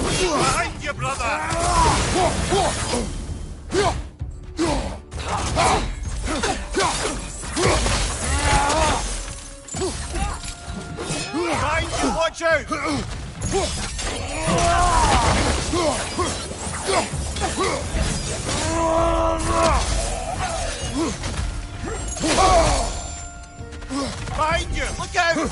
Behind you, brother! Behind you, watch out! Behind you, look out!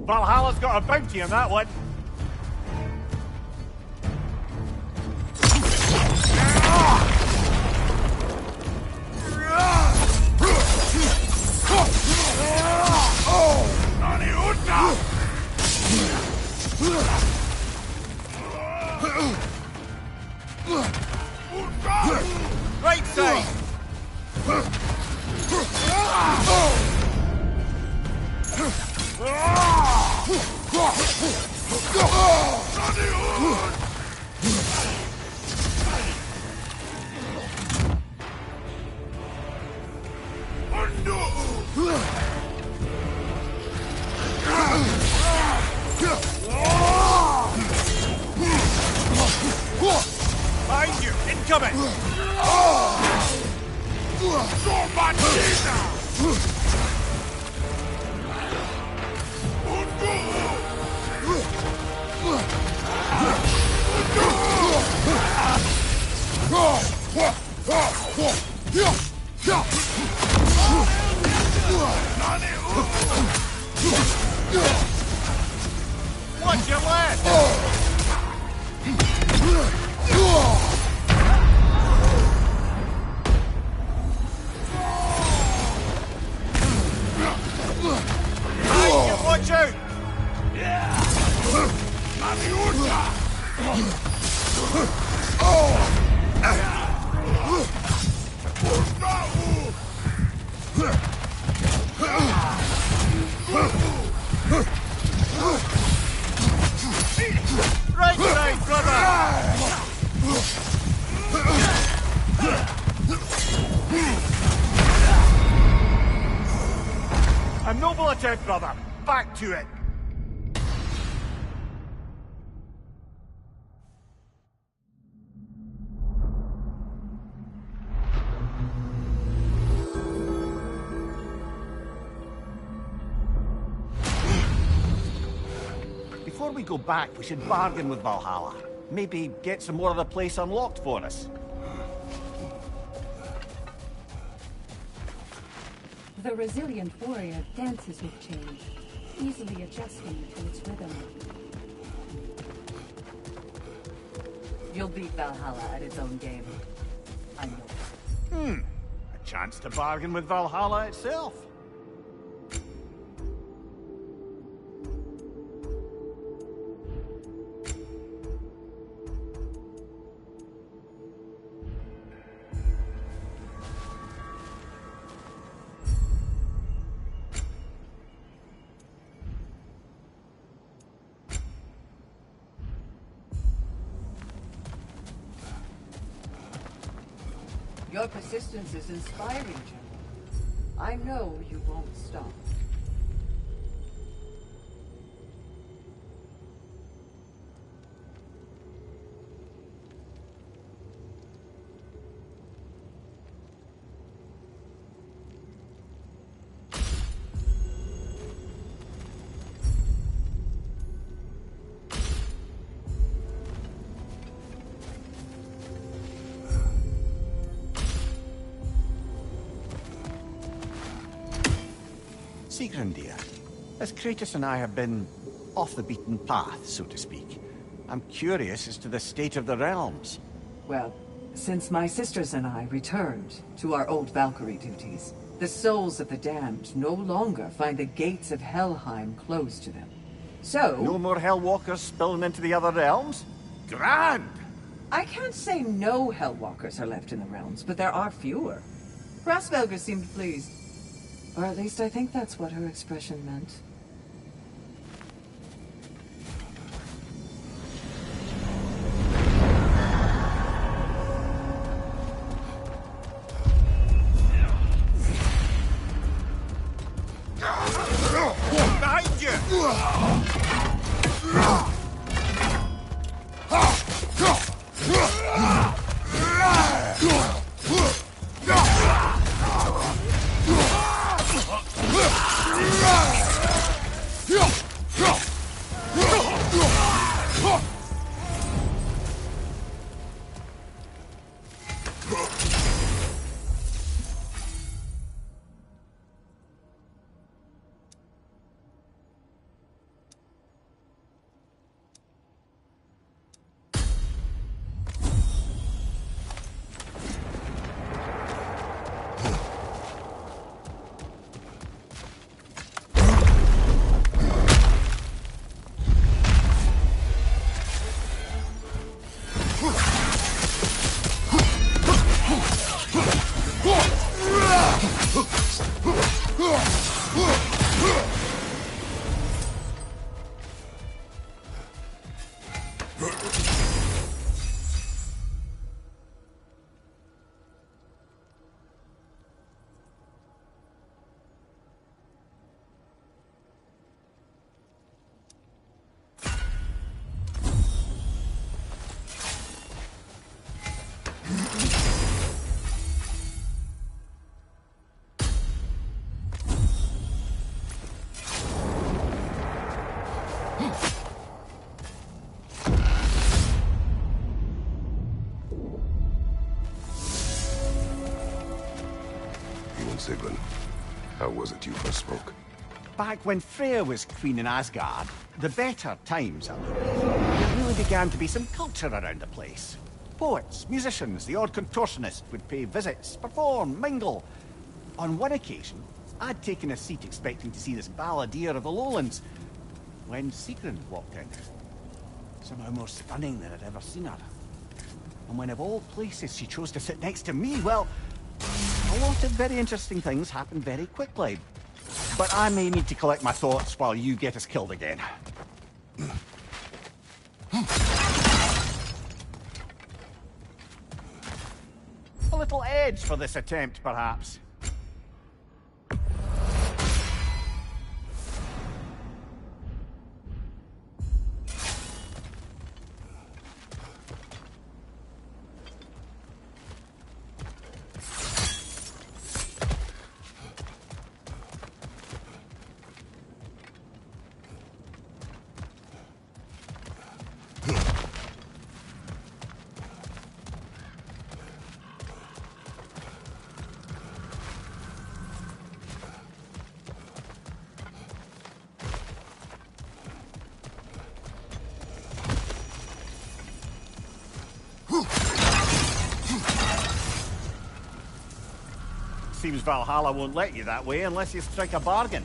Valhalla's got a bounty on that one. Right side! Behind you! Incoming! Watch your left! Watch out! Right side, brother! A noble attempt, brother. Back to it. Before we go back, we should bargain with Valhalla. Maybe get some more of the place unlocked for us. The resilient warrior dances with change, easily adjusting to its rhythm. You'll beat Valhalla at its own game. I know. A chance to bargain with Valhalla itself. Your persistence is inspiring, General. I know you won't stop. Sigrun, dear, as Kratos and I have been off the beaten path, so to speak, I'm curious as to the state of the realms. Well, since my sisters and I returned to our old Valkyrie duties, the souls of the damned no longer find the gates of Helheim closed to them. So... No more Hellwalkers spilling into the other realms? Grand! I can't say no Hellwalkers are left in the realms, but there are fewer. Rasvelga seemed pleased. Or at least I think that's what her expression meant. Behind you! Sigrun, how was it you first spoke? Back when Freya was queen in Asgard, the better times, there really began to be some culture around the place. Poets, musicians, the odd contortionist would pay visits, perform, mingle. On one occasion, I'd taken a seat expecting to see this balladeer of the lowlands, when Sigrun walked in. Somehow more stunning than I'd ever seen her. And when of all places she chose to sit next to me, well, a lot of very interesting things happened very quickly. But I may need to collect my thoughts while you get us killed again. A little edge for this attempt, perhaps. Seems Valhalla won't let you that way unless you strike a bargain.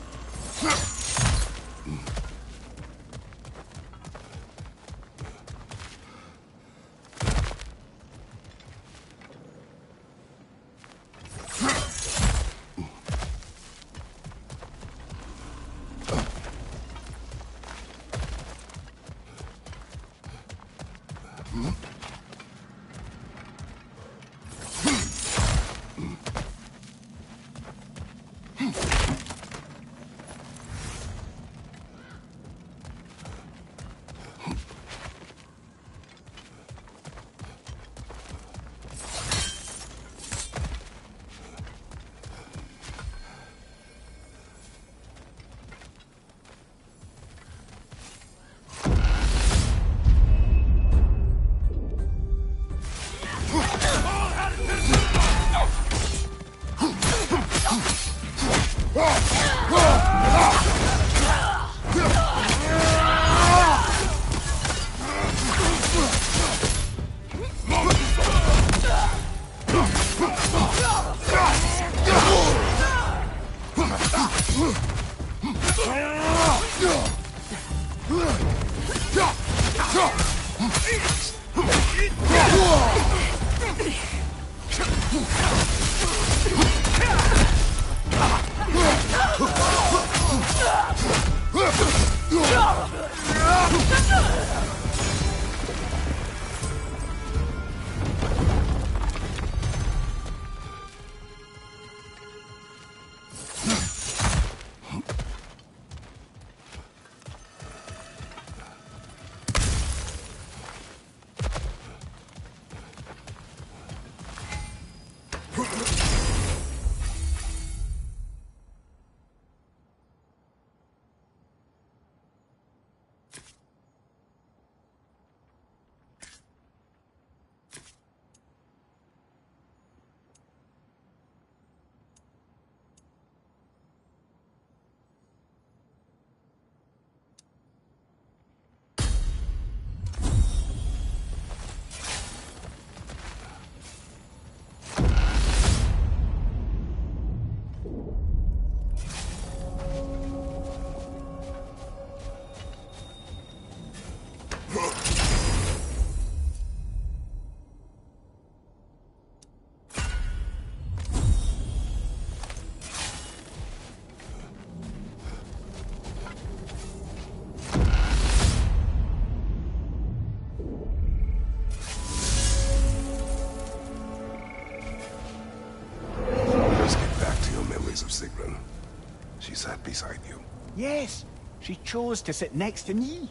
She sat beside you. Yes, she chose to sit next to me.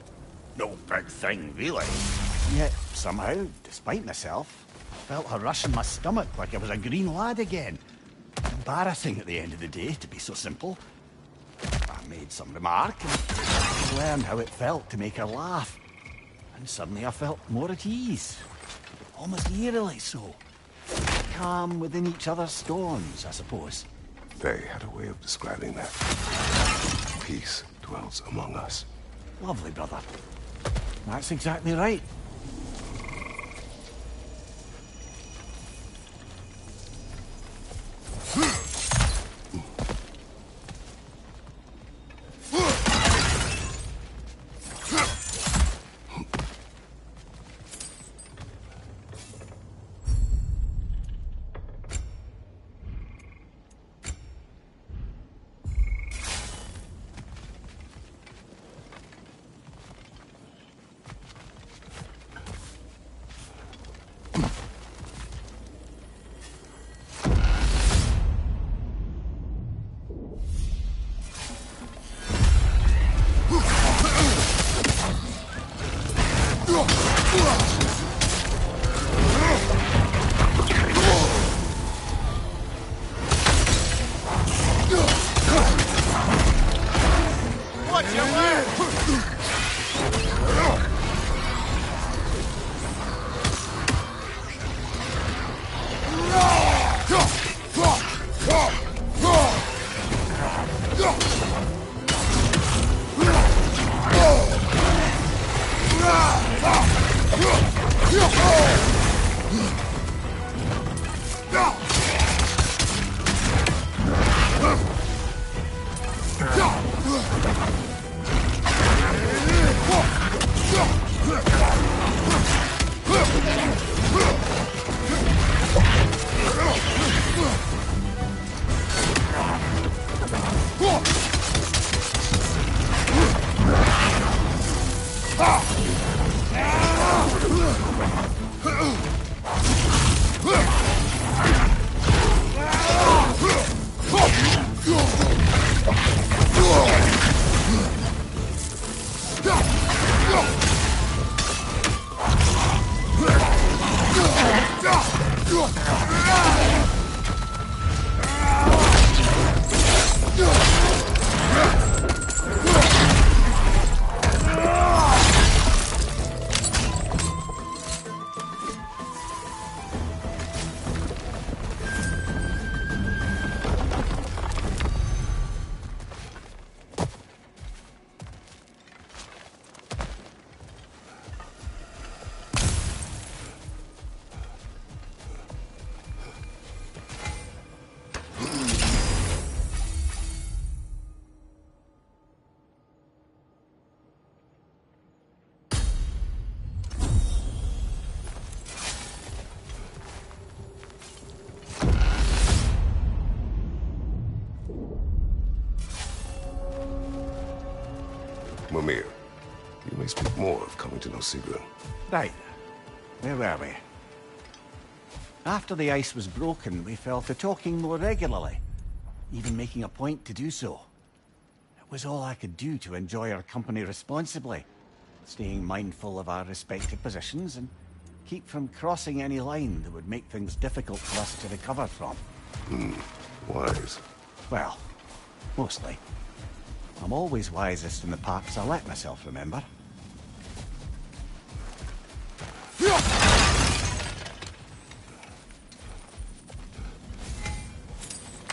No big thing, really. Yet, somehow, despite myself, I felt her rush in my stomach like I was a green lad again. Embarrassing at the end of the day, to be so simple. I made some remark and learned how it felt to make her laugh. And suddenly I felt more at ease. Almost eerily so. Calm within each other's storms, I suppose. They had a way of describing that. Peace dwells among us. Lovely, brother. That's exactly right. Mimir, you may speak more of coming to know Sigrun. Right. Where were we? After the ice was broken, we fell to talking more regularly, even making a point to do so. It was all I could do to enjoy our company responsibly, staying mindful of our respective positions and keep from crossing any line that would make things difficult for us to recover from. Wise. Well, mostly. I'm always wisest in the parts I let myself remember.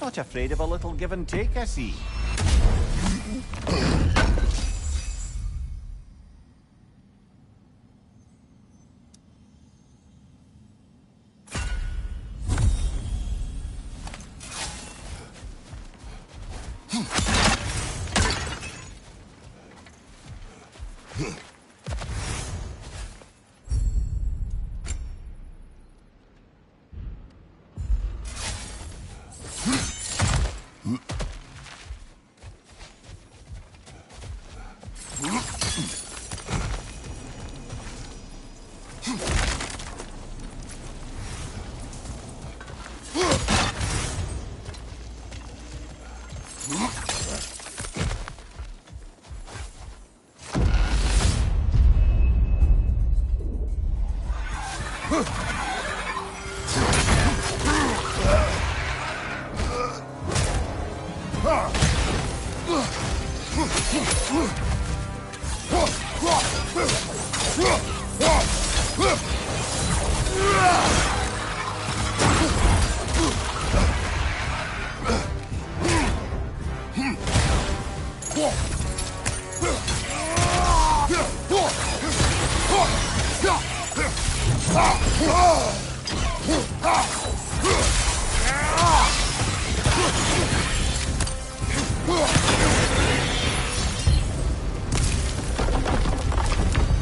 Not afraid of a little give and take, I see.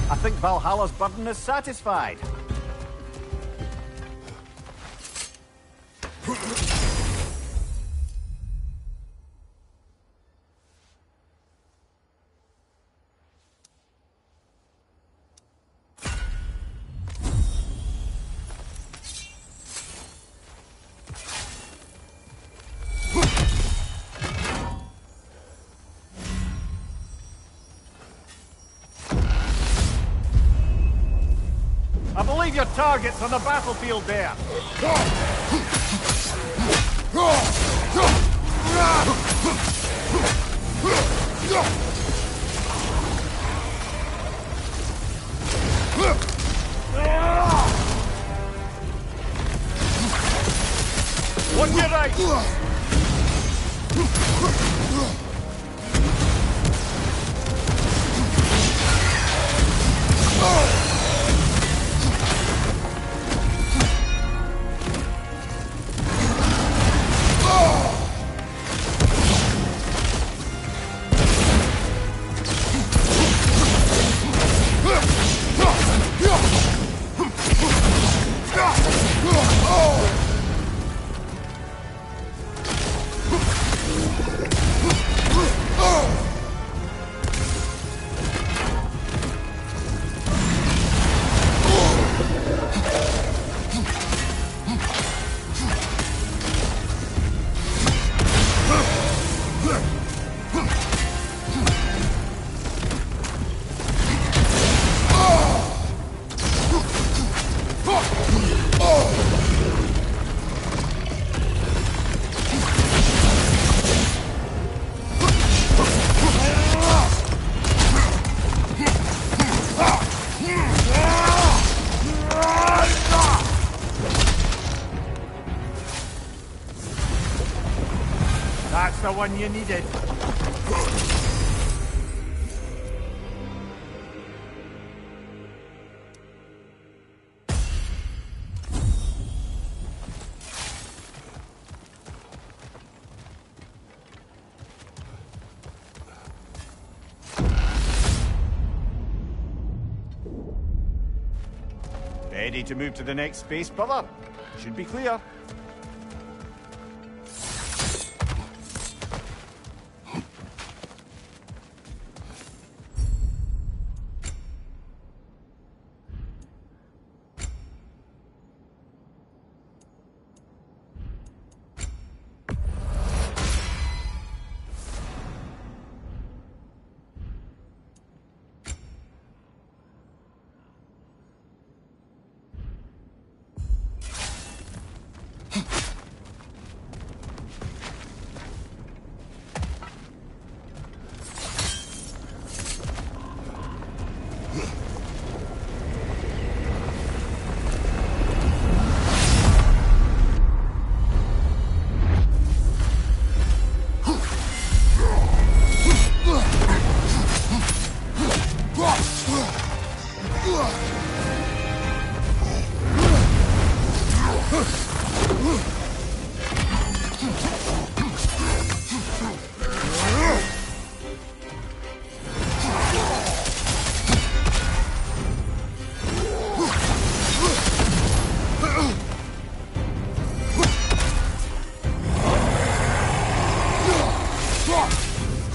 I think Valhalla's burden is satisfied. I believe your target's on the battlefield there. On your right! That's the one you needed. Ready to move to the next space, brother? Should be clear.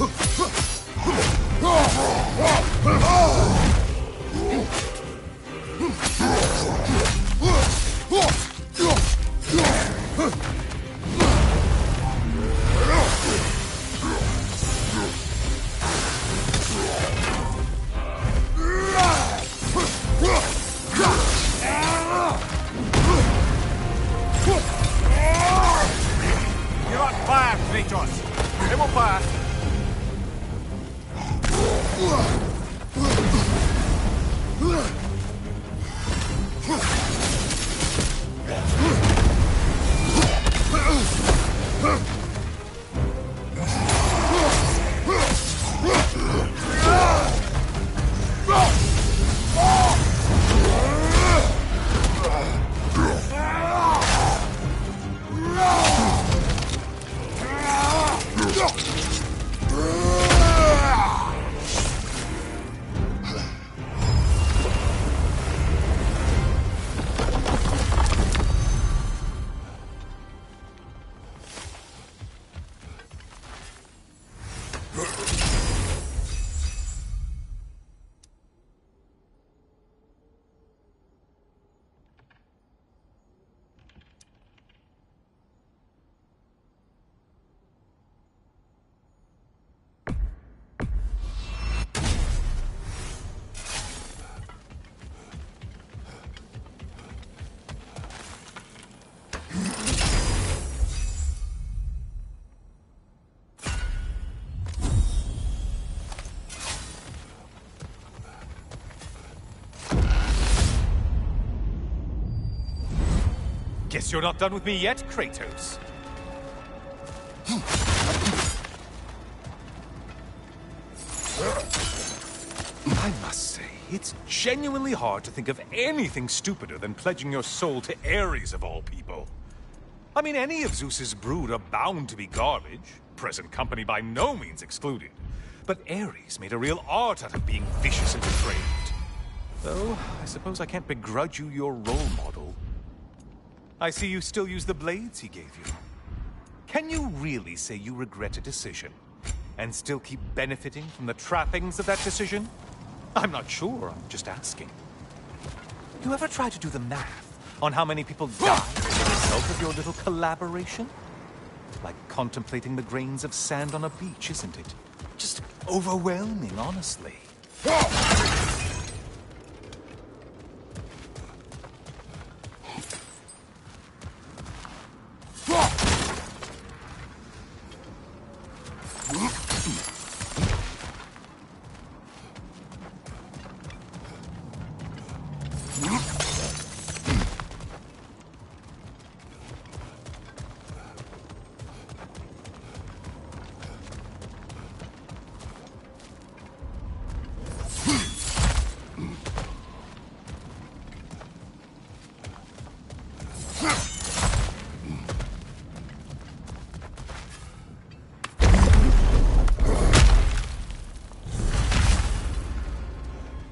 You're on fire, Kratos! It will pass! Guess you're not done with me yet, Kratos. I must say, it's genuinely hard to think of anything stupider than pledging your soul to Ares of all people. I mean, any of Zeus's brood are bound to be garbage, present company by no means excluded. But Ares made a real art out of being vicious and depraved. Though, I suppose I can't begrudge you your role model. I see you still use the blades he gave you. Can you really say you regret a decision, and still keep benefiting from the trappings of that decision? I'm not sure, I'm just asking. You ever try to do the math on how many people died as a result of your little collaboration? Like contemplating the grains of sand on a beach, isn't it? Just overwhelming, honestly.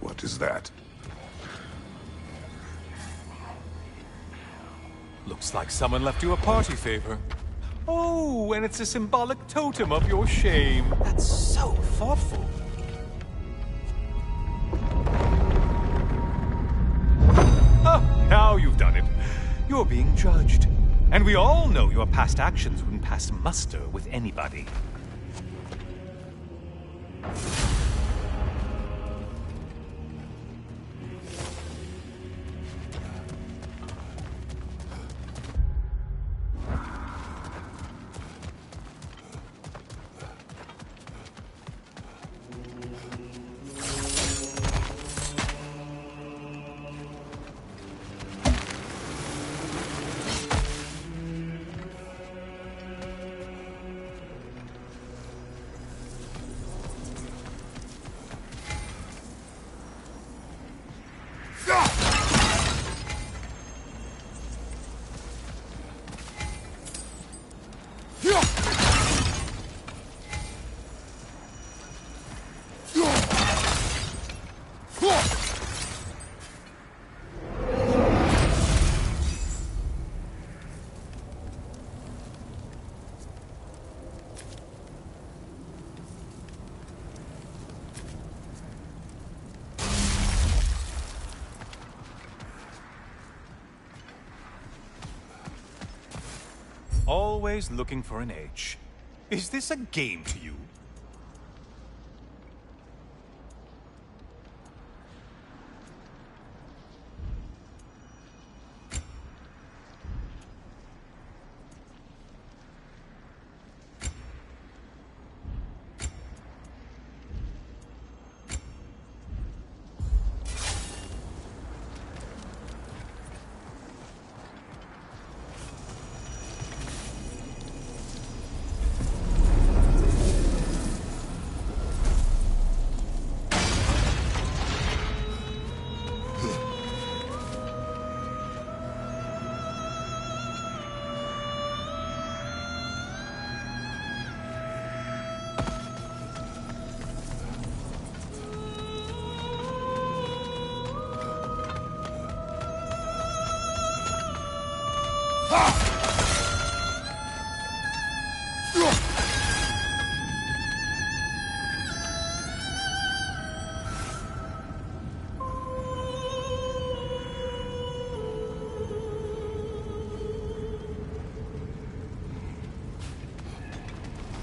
What is that? Looks like someone left you a party favor. Oh, and it's a symbolic totem of your shame. That's so thoughtful. Oh, now you've done it. You're being judged. And we all know your past actions wouldn't pass muster with anybody. always looking for an edge. Is this a game to you?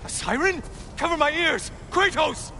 A siren? Cover my ears! Kratos!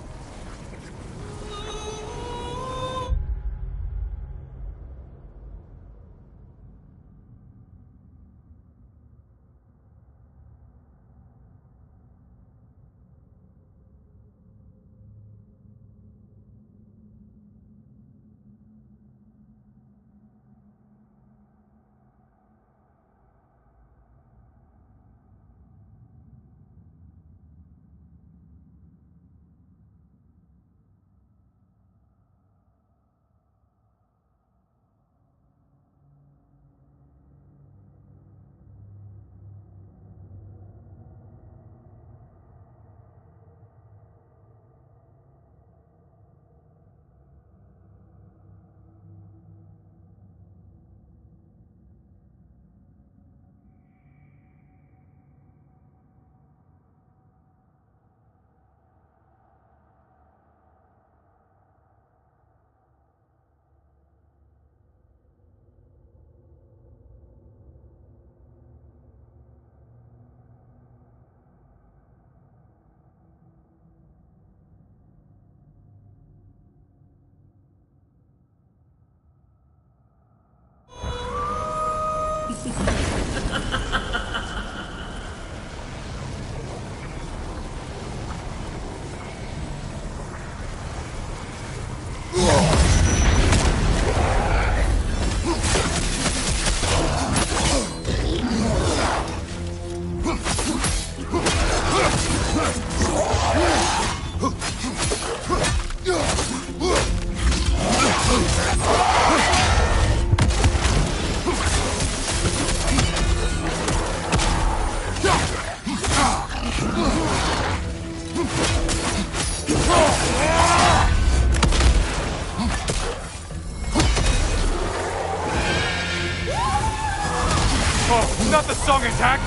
Oh, not the song attack!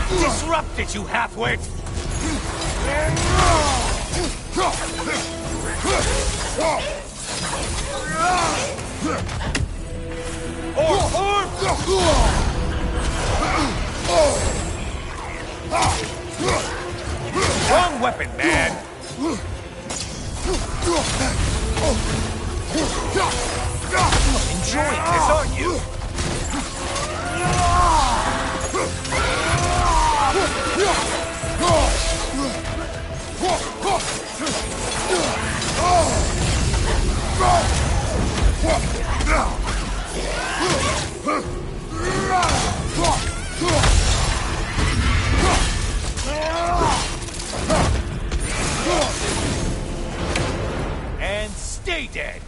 Disrupt it, you halfwit! Wrong weapon, man! Enjoying this, aren't you? And stay dead!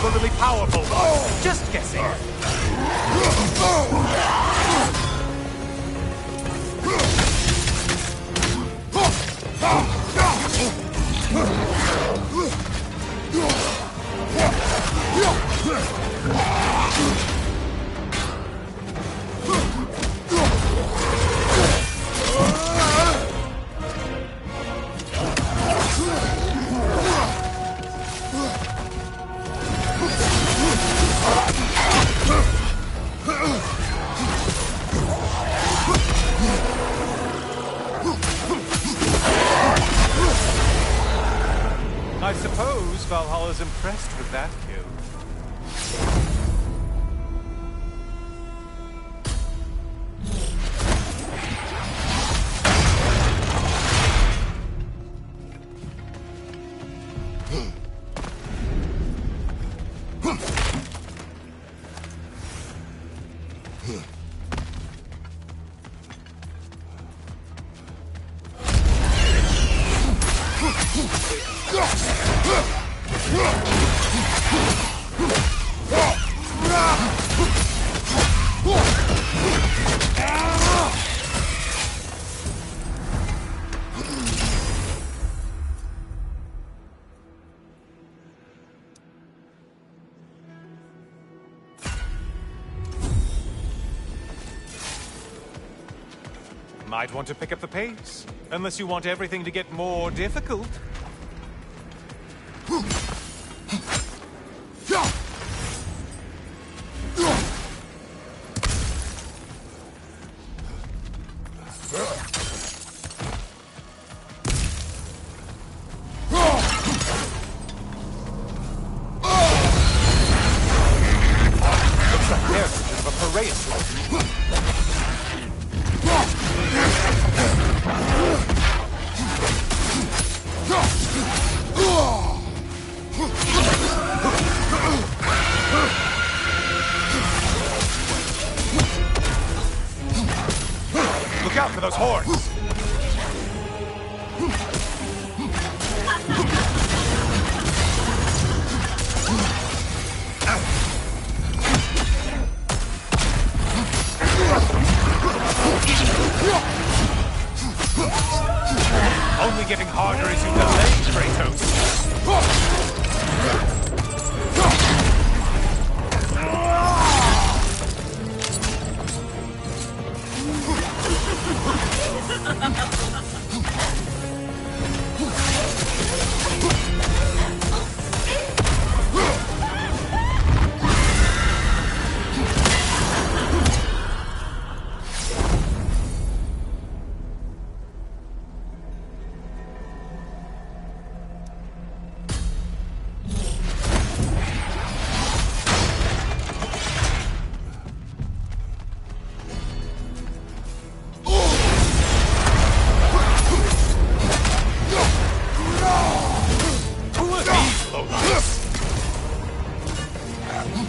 singularly powerful one. Just guessing. I suppose Valhalla's impressed with that kill. Might want to pick up the pace, unless you want everything to get more difficult. Looks like there's a bit of a parade. Look out for those horns! Only getting harder as you delay, Kratos.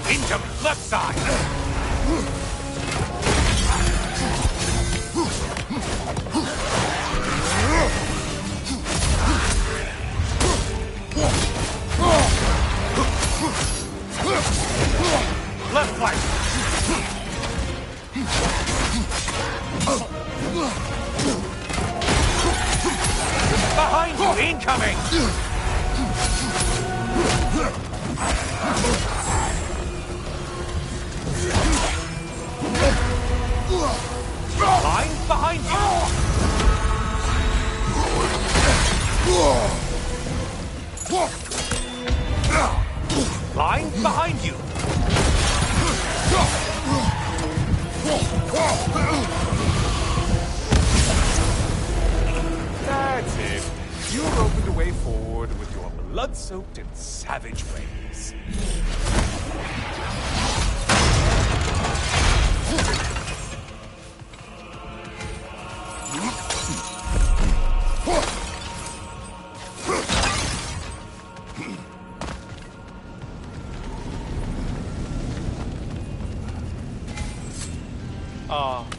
Incoming, left side! Left flank! Behind you, incoming! Line behind you! Line behind you! That's it. You've opened a way forward with your blood-soaked and savage ways.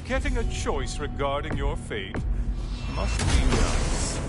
Getting a choice regarding your fate must be nice.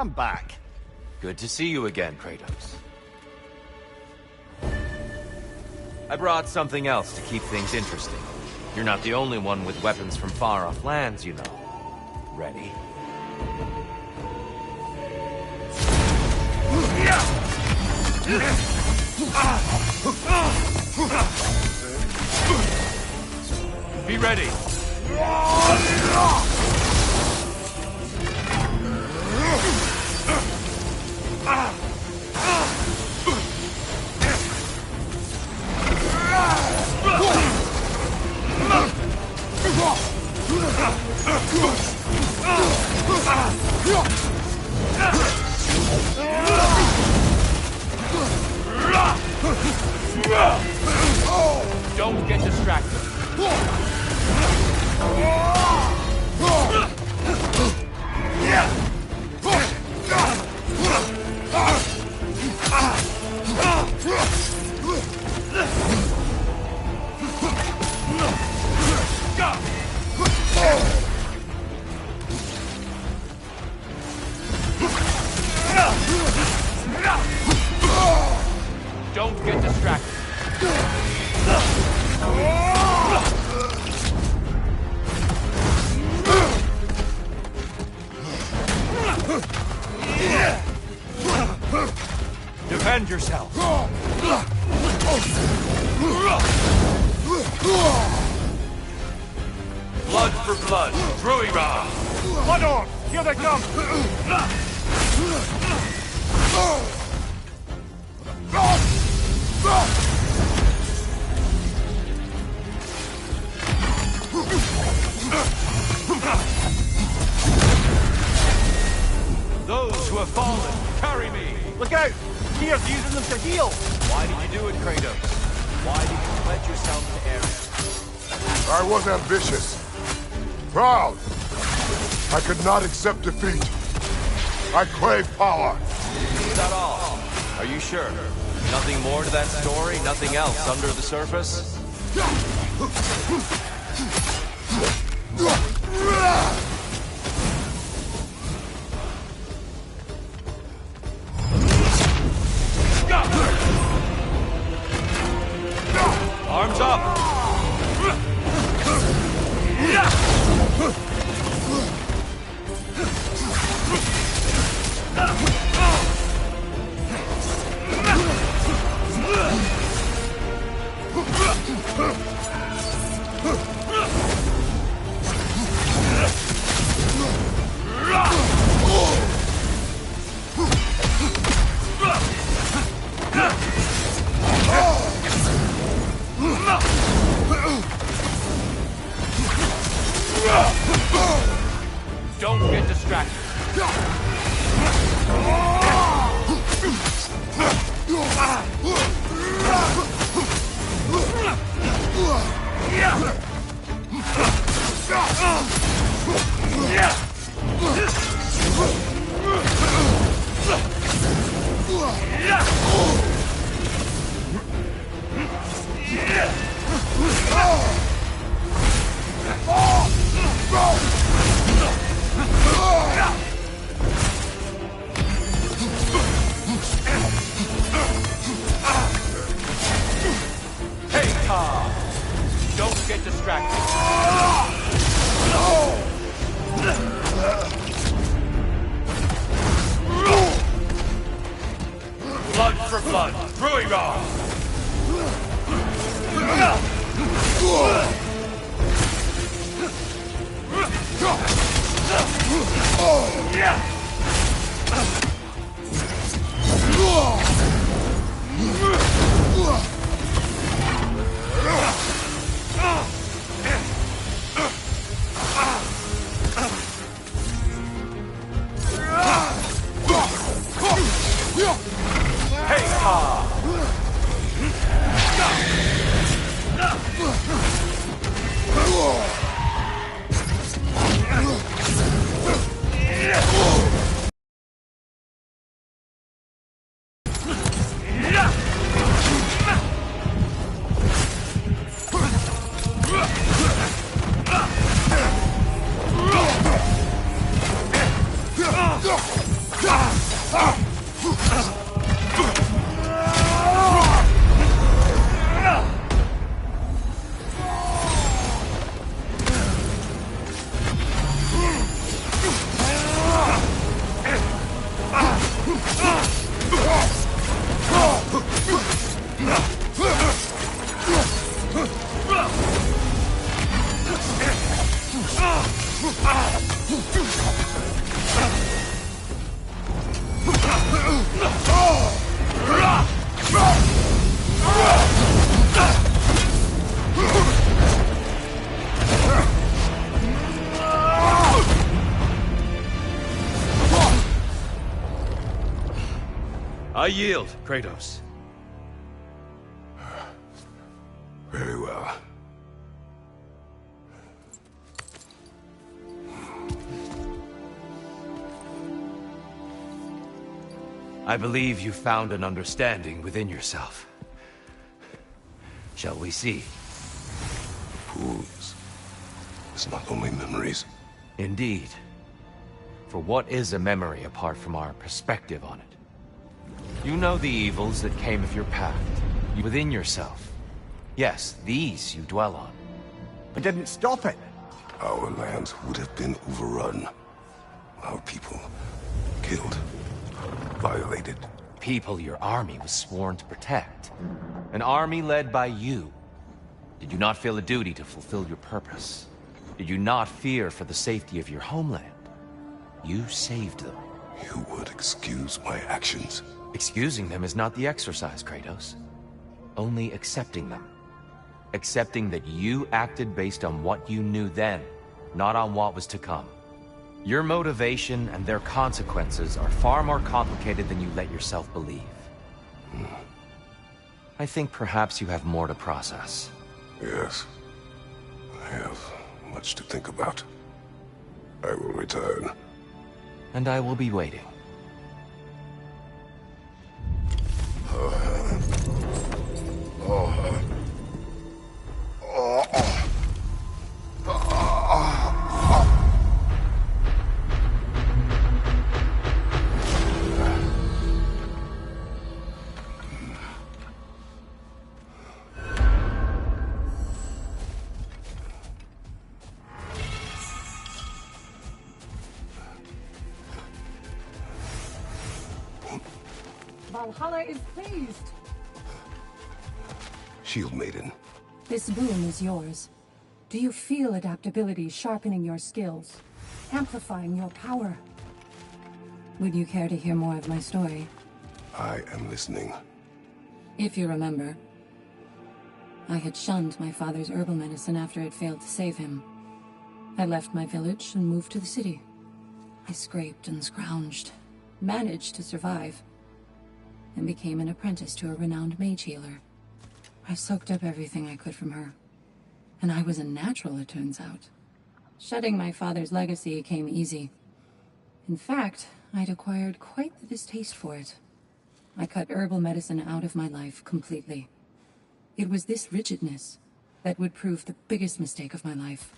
I'm back. Good to see you again, Kratos. I brought something else to keep things interesting. You're not the only one with weapons from far-off lands, you know. Ready? Be ready! Don't get distracted. Don't get distracted. Defend yourself. Blood for blood. Druira. Blood on! Here they come! Those who have fallen, carry me! Look out! Tyr's using them to heal! Why did you do it, Kratos? Why did you pledge yourself to Ares? I was ambitious. Proud. I could not accept defeat. I crave power. Is that all? Are you sure? Nothing more to that story? Nothing else under the surface? Arms up! Don't get distracted. Don't get distracted. Blood for blood. Druira! Hey, I yield, Kratos. Very well. I believe you found an understanding within yourself. Shall we see? Fools. It's not only memories. Indeed. For what is a memory apart from our perspective on it? You know the evils that came of your path, within yourself. Yes, these you dwell on. But didn't stop it. Our lands would have been overrun. Our people killed, violated. People your army was sworn to protect. An army led by you. Did you not feel a duty to fulfill your purpose? Did you not fear for the safety of your homeland? You saved them. You would excuse my actions. Excusing them is not the exercise, Kratos. Only accepting them. Accepting that you acted based on what you knew then, not on what was to come. Your motivation and their consequences are far more complicated than you let yourself believe. I think perhaps you have more to process. Yes. I have much to think about. I will return. And I will be waiting. Valhalla is pleased. Shield Maiden. This boon is yours. Do you feel adaptability sharpening your skills, amplifying your power? Would you care to hear more of my story? I am listening. If you remember, I had shunned my father's herbal medicine after it failed to save him. I left my village and moved to the city. I scraped and scrounged, managed to survive, and became an apprentice to a renowned mage healer. I soaked up everything I could from her, and I was a natural, it turns out. Shedding my father's legacy came easy. In fact, I'd acquired quite the distaste for it. I cut herbal medicine out of my life completely. It was this rigidness that would prove the biggest mistake of my life.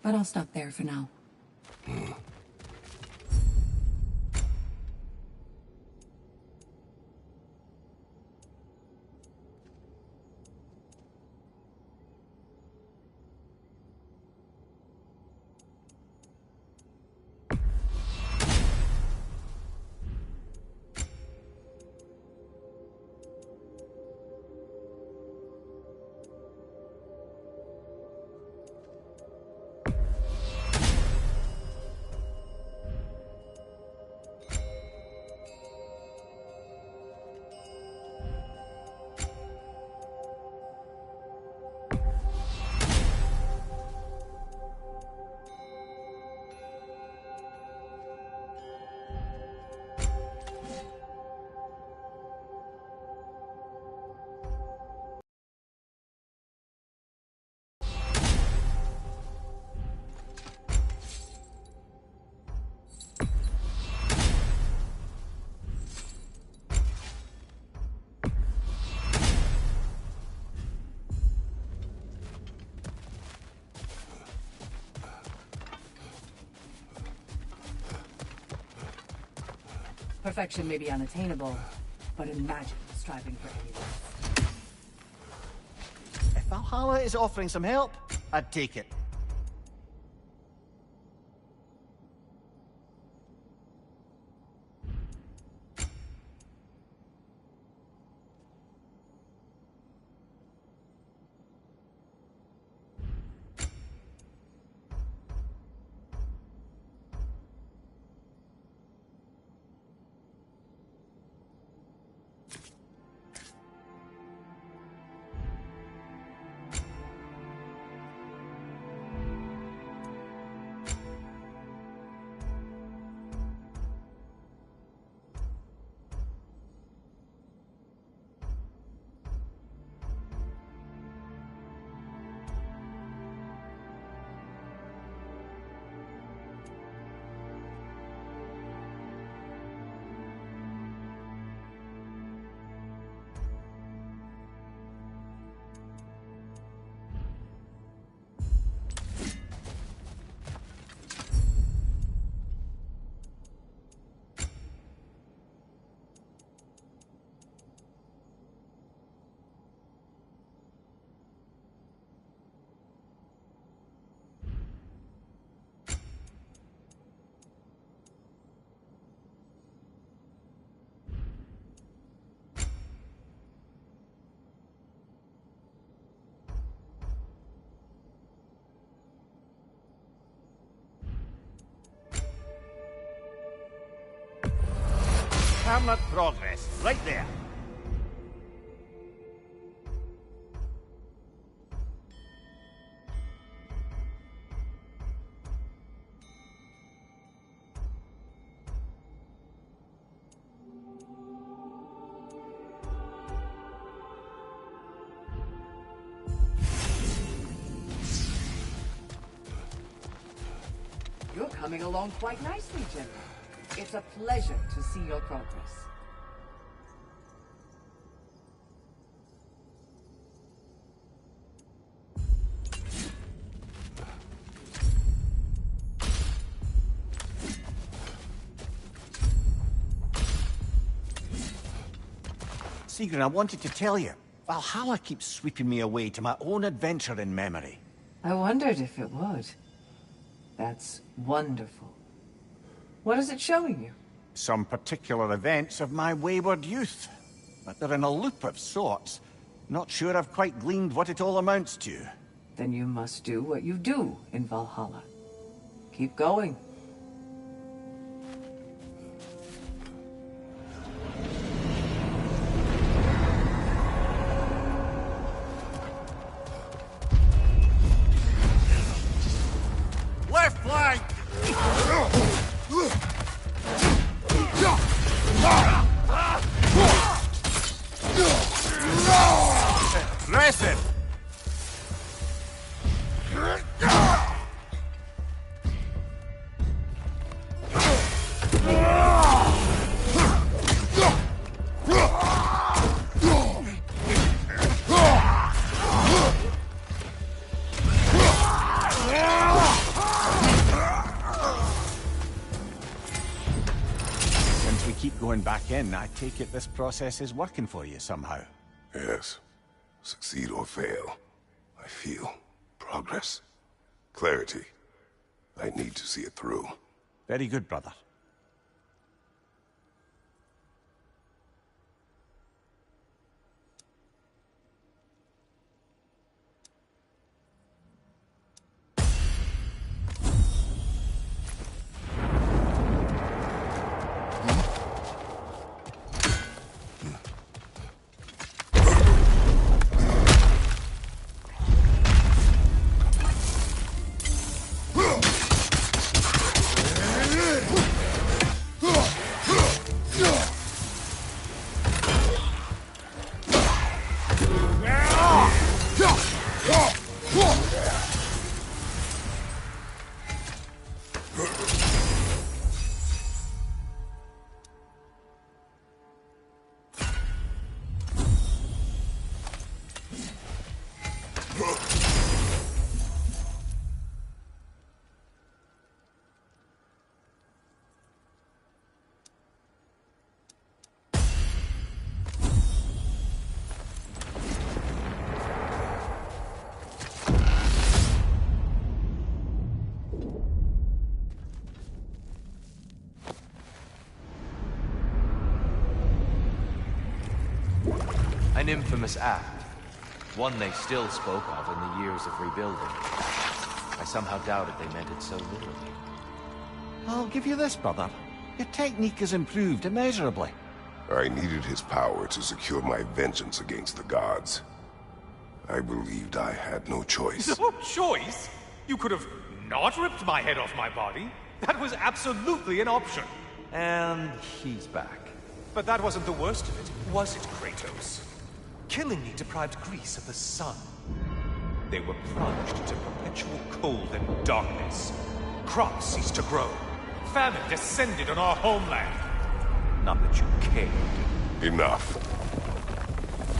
But I'll stop there for now. Perfection may be unattainable, but imagine striving for anything. If Valhalla is offering some help, I'd take it. permanent progress. Right there. You're coming along quite nicely, General. It's a pleasure to see your progress. Sigrid, I wanted to tell you, Valhalla keeps sweeping me away to my own adventure in memory. I wondered if it would. That's wonderful. What is it showing you? Some particular events of my wayward youth. But they're in a loop of sorts. Not sure I've quite gleaned what it all amounts to. Then you must do what you do in Valhalla. Keep going. Left flank! Aggressive! Since we keep going back in, I take it this process is working for you somehow. Yes. Succeed or fail, I feel progress. Clarity. I need to see it through. Very good, brother. An infamous act. One they still spoke of in the years of rebuilding. I somehow doubted they meant it so literally. I'll give you this, brother. Your technique has improved immeasurably. I needed his power to secure my vengeance against the gods. I believed I had no choice. No choice? You could have not ripped my head off my body. That was absolutely an option. And he's back. But that wasn't the worst of it, was it, Kratos? Killing me deprived Greece of the sun. They were plunged into perpetual cold and darkness. Crops ceased to grow. Famine descended on our homeland. Not that you cared. Enough.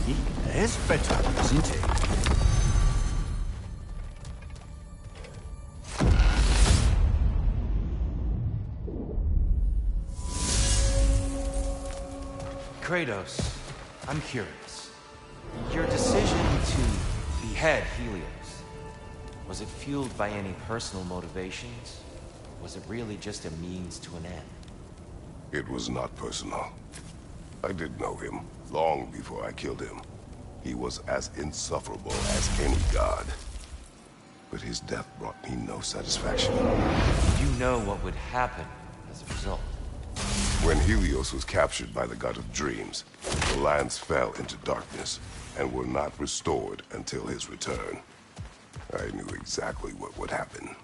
He is bitter, isn't he? Kratos, I'm curious. Your decision to behead Helios, was it fueled by any personal motivations? Was it really just a means to an end? It was not personal. I did know him, long before I killed him. He was as insufferable as any god. But his death brought me no satisfaction. You know what would happen as a result. When Helios was captured by the god of dreams, the lands fell into darkness and were not restored until his return. I knew exactly what would happen.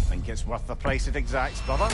Think it's worth the price it exacts, brother?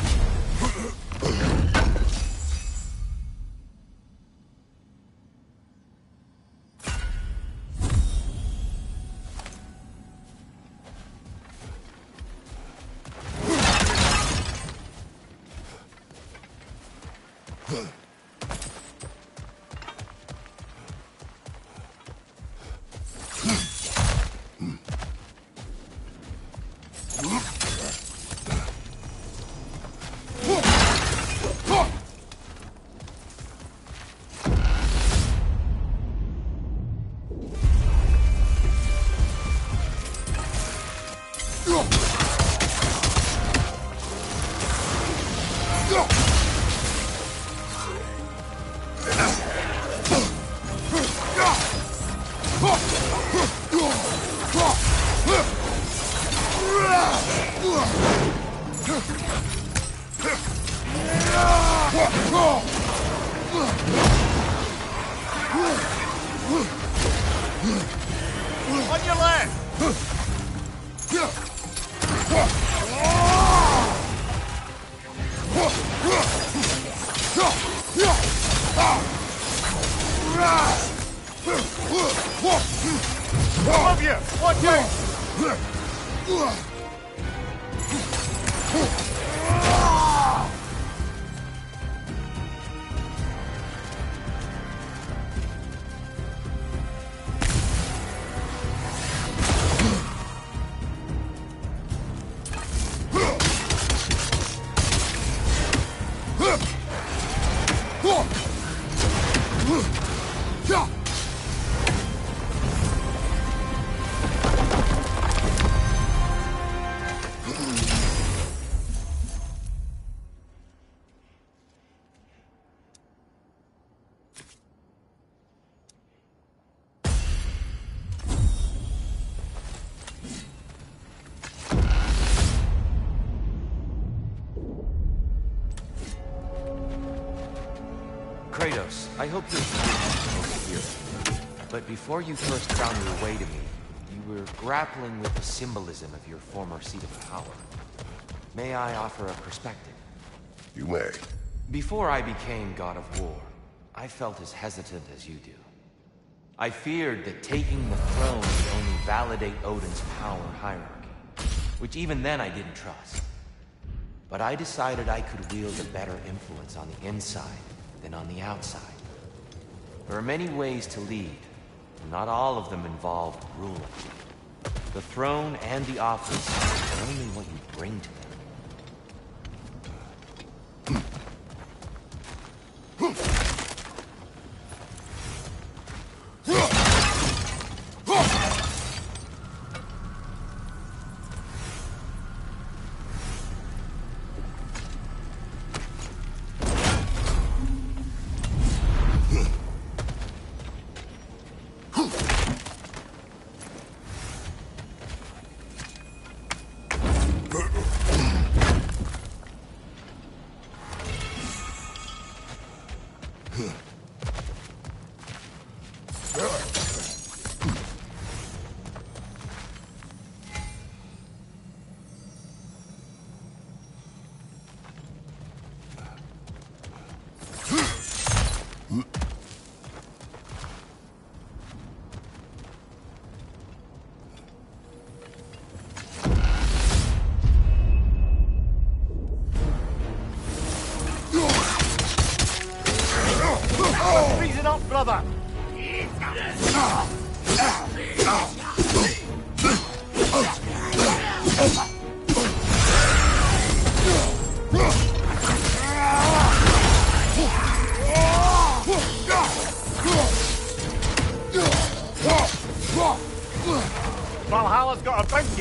On your left! Above you! Watch out! Kratos, I hope you'll forgive me over here. But before you first found your way to me, you were grappling with the symbolism of your former seat of power. May I offer a perspective? You may. Before I became God of War, I felt as hesitant as you do. I feared that taking the throne would only validate Odin's power hierarchy, which even then I didn't trust. But I decided I could wield a better influence on the inside than on the outside. There are many ways to lead, and not all of them involve ruling. The throne and the office are only what you bring to them. Freezing up, brother!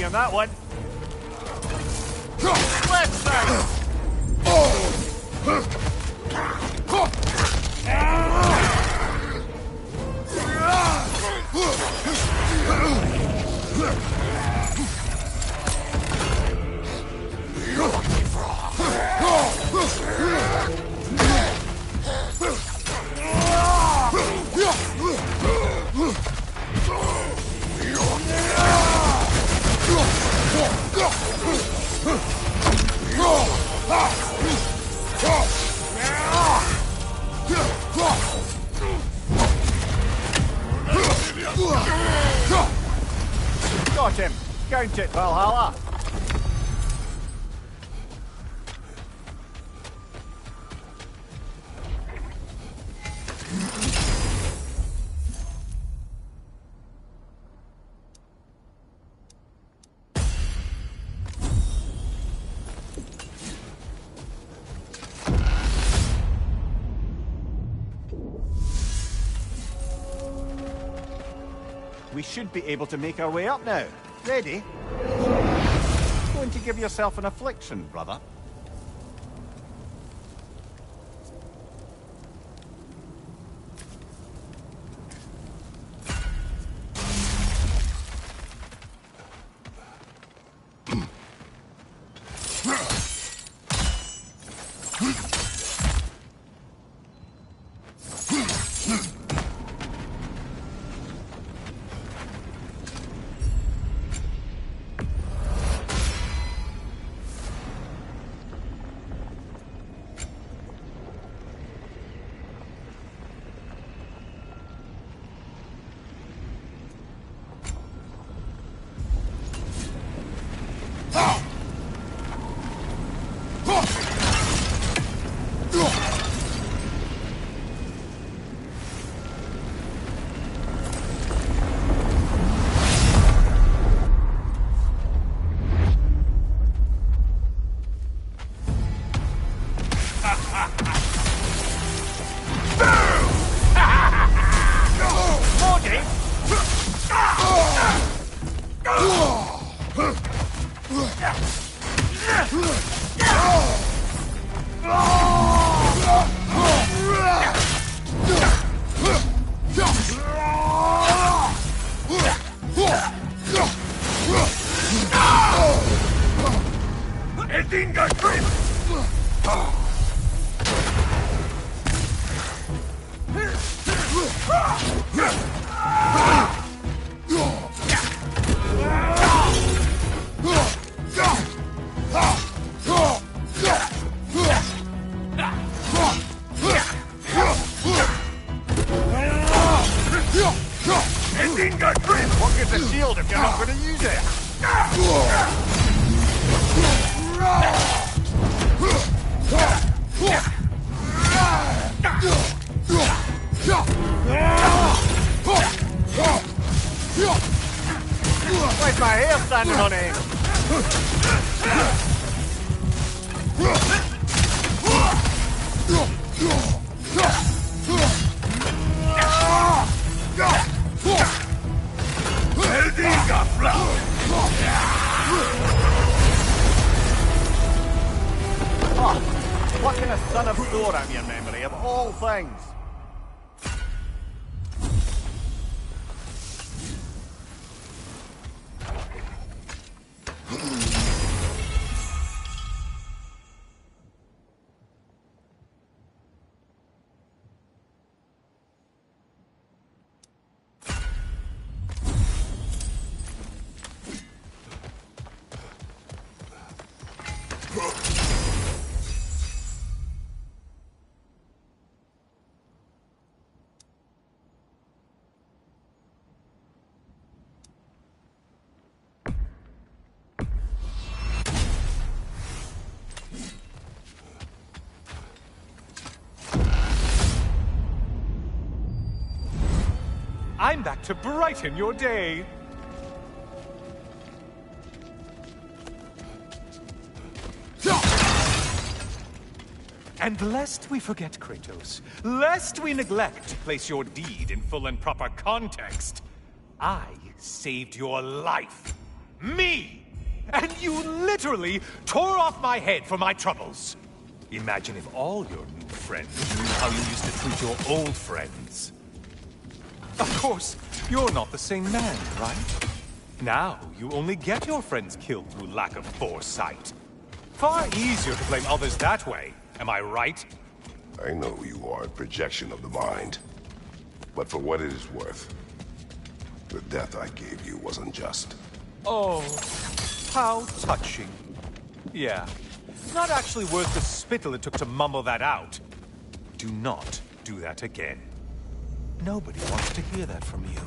easy on that one. Left side! Got him. Count it, Valhalla. We should be able to make our way up now. Ready? Going to give yourself an affliction, brother. What gives a shield if you're not going to use it? Where's my hair standing on end? Oh, plucking a son of Thor out of your memory, of all things. I'm back to brighten your day. And lest we forget, Kratos, lest we neglect to place your deed in full and proper context, I saved your life. Me! And you literally tore off my head for my troubles. Imagine if all your new friends knew how you used to treat your old friends. Of course, you're not the same man, right? Now, you only get your friends killed through lack of foresight. Far easier to blame others that way, am I right? I know you are a projection of the mind. But for what it is worth, the death I gave you was unjust. Oh, how touching. Yeah, not actually worth the spittle it took to mumble that out. Do not do that again. Nobody wants to hear that from you.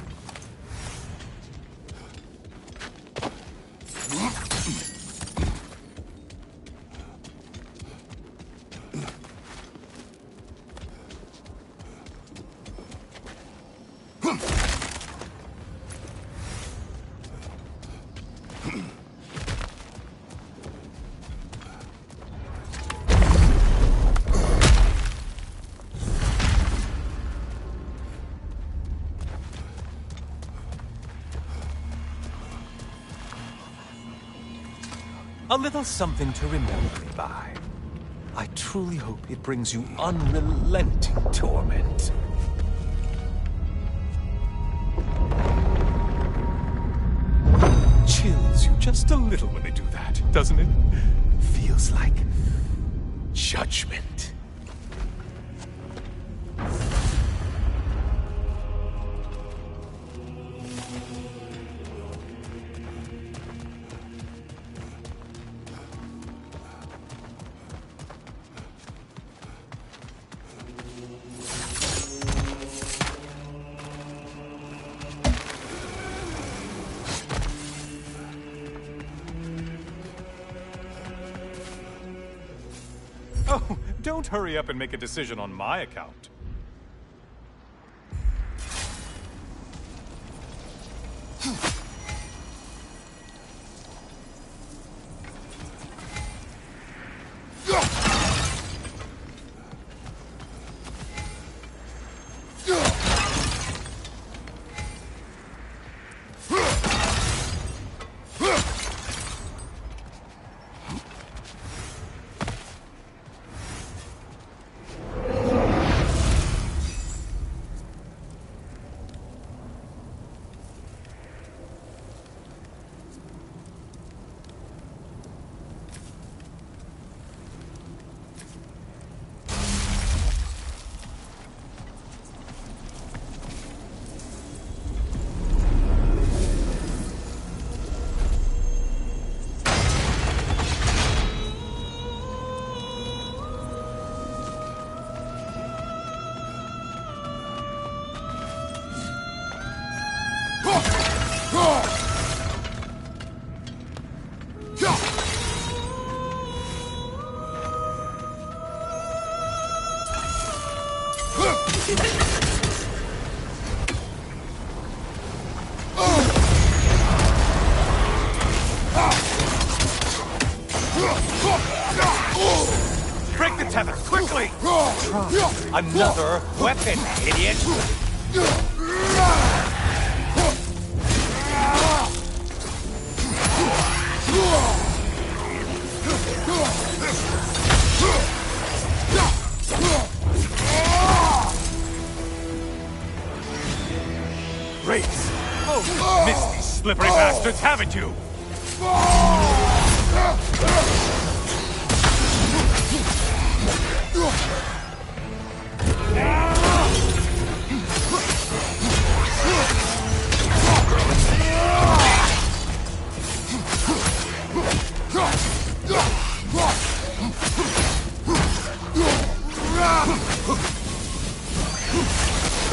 A little something to remember me by. I truly hope it brings you unrelenting torment. Chills you just a little when they do that, doesn't it? Feels like judgment. Oh, don't hurry up and make a decision on my account. Break the tether, quickly! Try another weapon, idiot! Race! Oh, missed these slippery bastards, haven't you?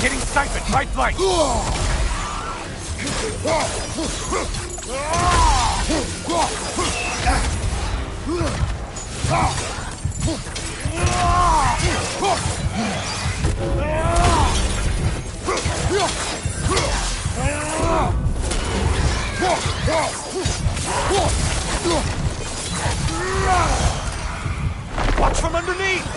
Getting siphoned, right flank! Watch from underneath!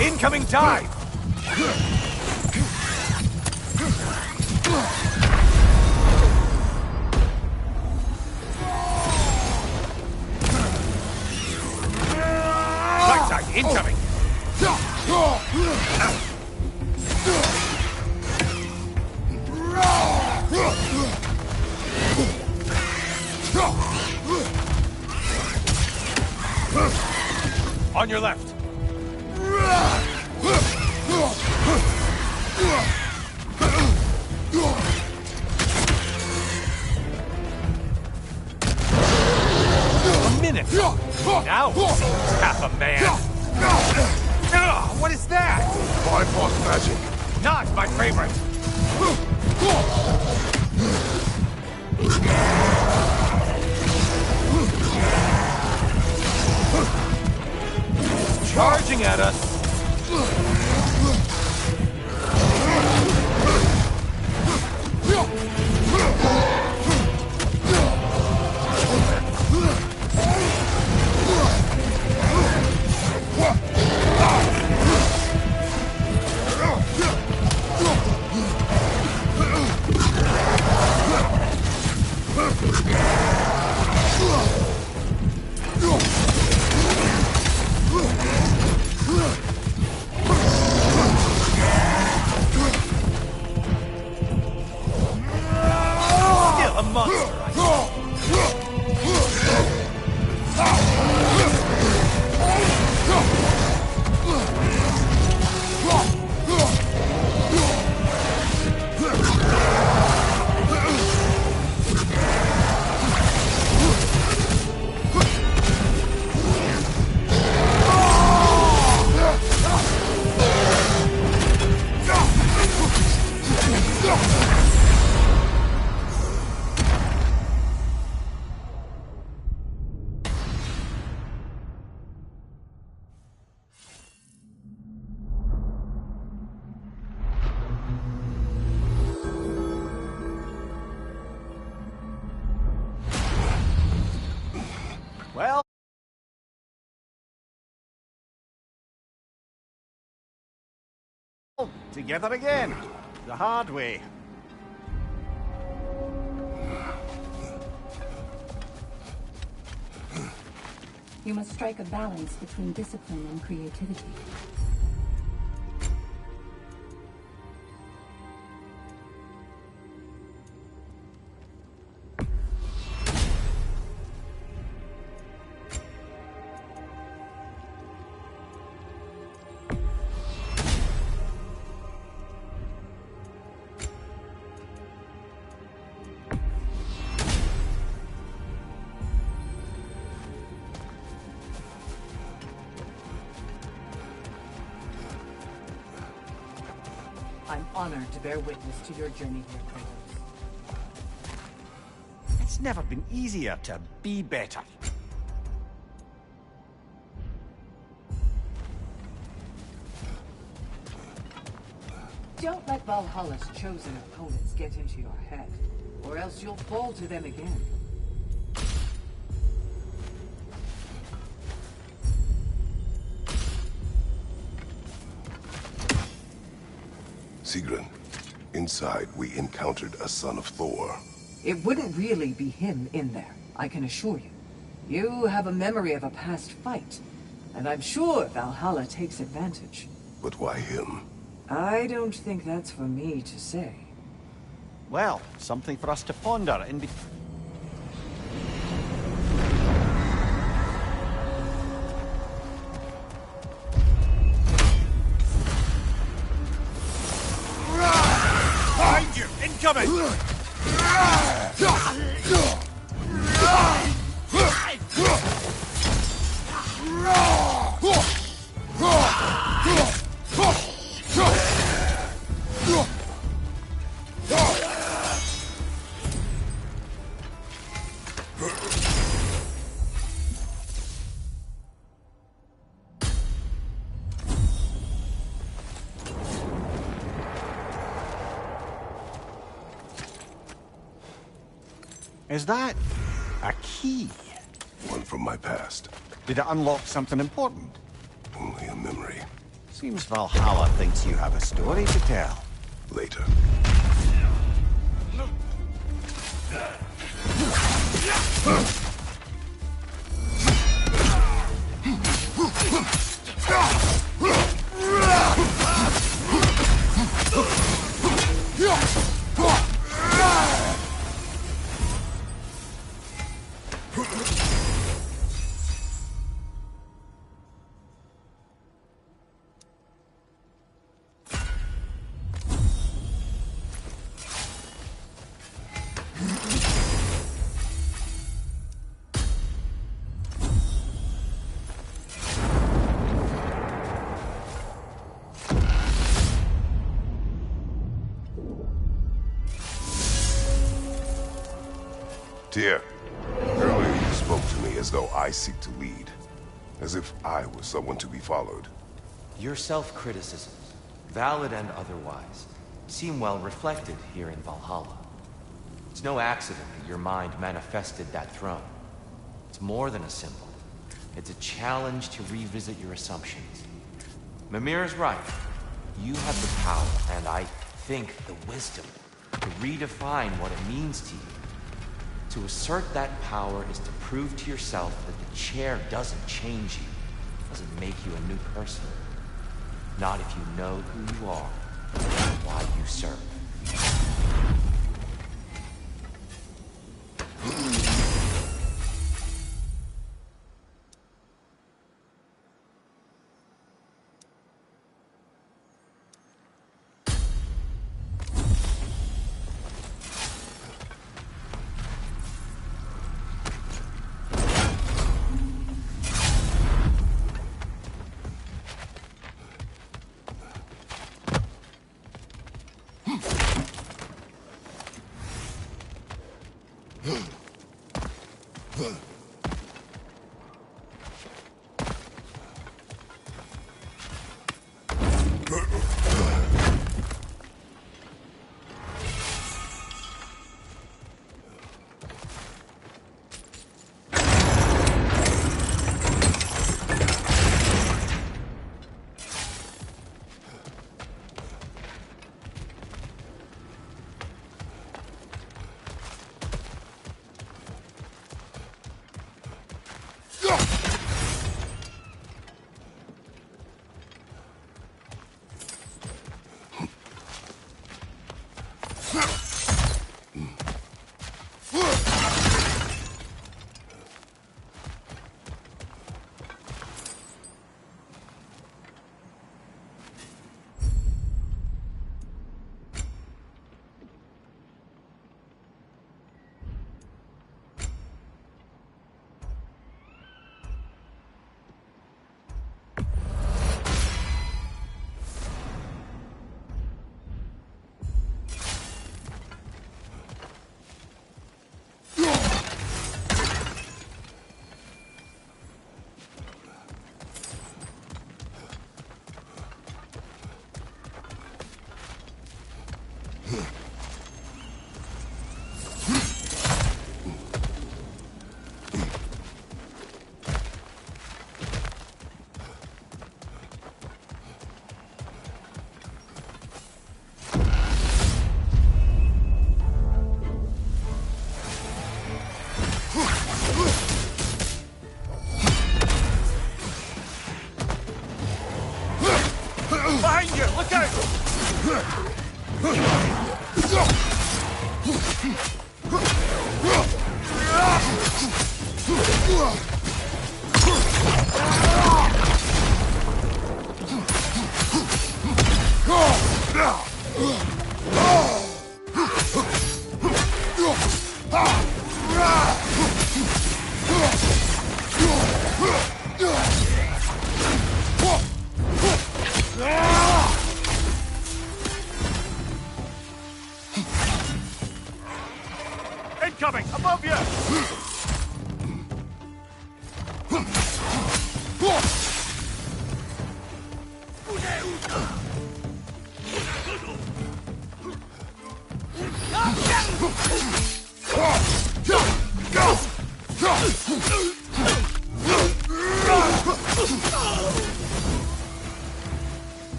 Incoming dive! Right side, incoming! On your left. A minute. Now he seems half a man. What is that? Bifrost magic. Not my favorite. Charging at us. Well, together again. The hard way. You must strike a balance between discipline and creativity. I'm honored to bear witness to your journey here, Kratos. It's never been easier to be better. Don't let Valhalla's chosen opponents get into your head, or else you'll fall to them again. Sigrun, inside we encountered a son of Thor. It wouldn't really be him in there, I can assure you. You have a memory of a past fight, and I'm sure Valhalla takes advantage. But why him? I don't think that's for me to say. Well, something for us to ponder in Behind you! Incoming! Is that a key? One from my past. Did it unlock something important? Only a memory. Seems Valhalla thinks you have a story to tell. Later. Tyr, earlier you spoke to me as though I seek to lead. As if I was someone to be followed. Your self-criticisms, valid and otherwise, seem well reflected here in Valhalla. It's no accident that your mind manifested that throne. It's more than a symbol. It's a challenge to revisit your assumptions. Mimir is right. You have the power, and I think the wisdom, to redefine what it means to you. To assert that power is to prove to yourself that the chair doesn't change you, doesn't make you a new person. Not if you know who you are, and why you serve. Behind you! Look out! Incoming! Above you!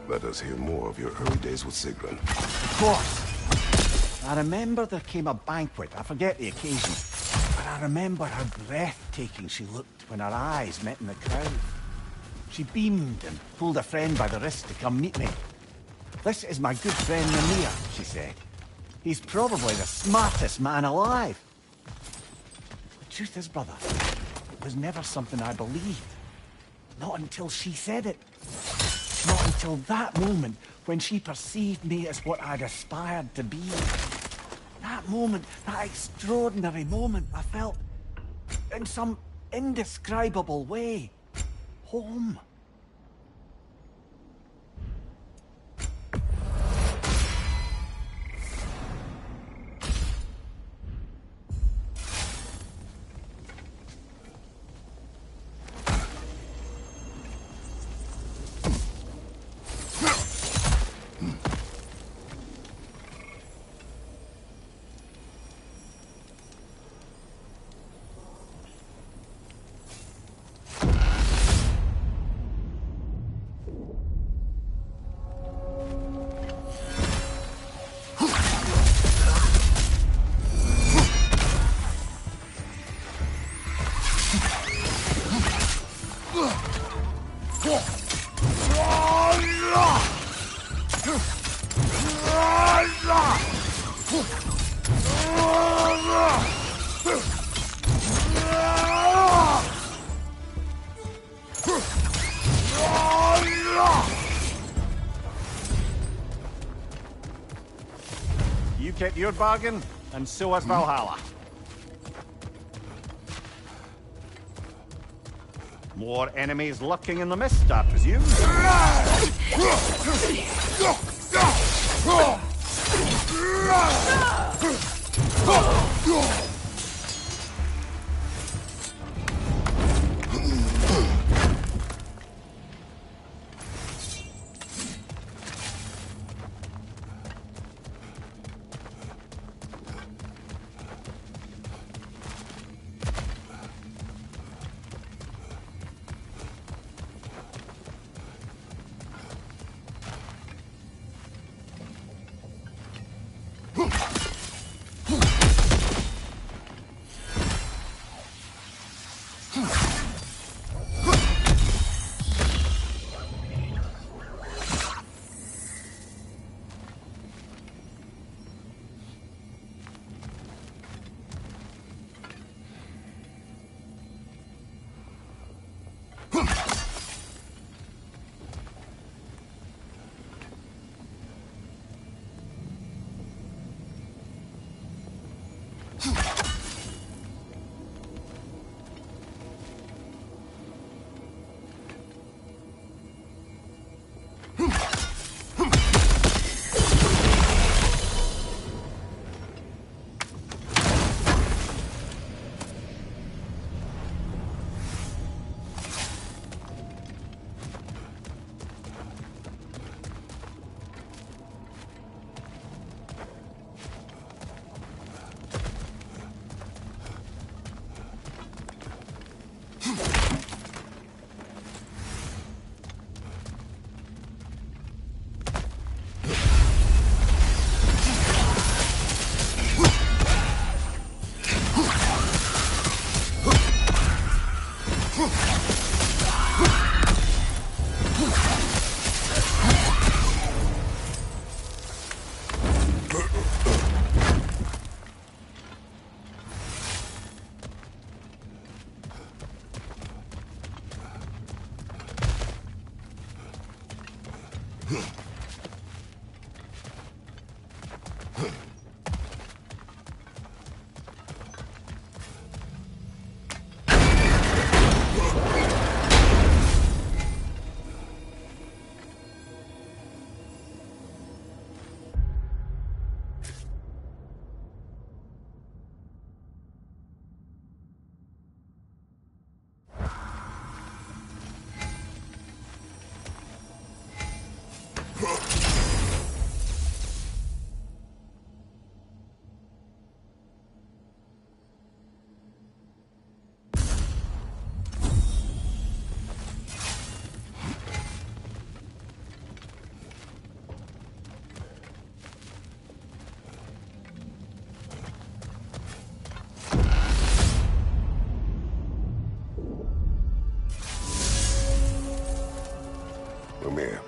Let us hear more of your early days with Sigrun. Of course. I remember there came a banquet. I forget the occasion. But I remember how breathtaking she looked when her eyes met in the crowd. She beamed and pulled a friend by the wrist to come meet me. "This is my good friend Mimir," she said. "He's probably the smartest man alive." The truth is, brother, it was never something I believed. Not until she said it. Not until that moment when she perceived me as what I'd aspired to be. That moment, that extraordinary moment, I felt, in some indescribable way, home. You kept your bargain, and so has Valhalla. More enemies lurking in the mist, I presume? Amir,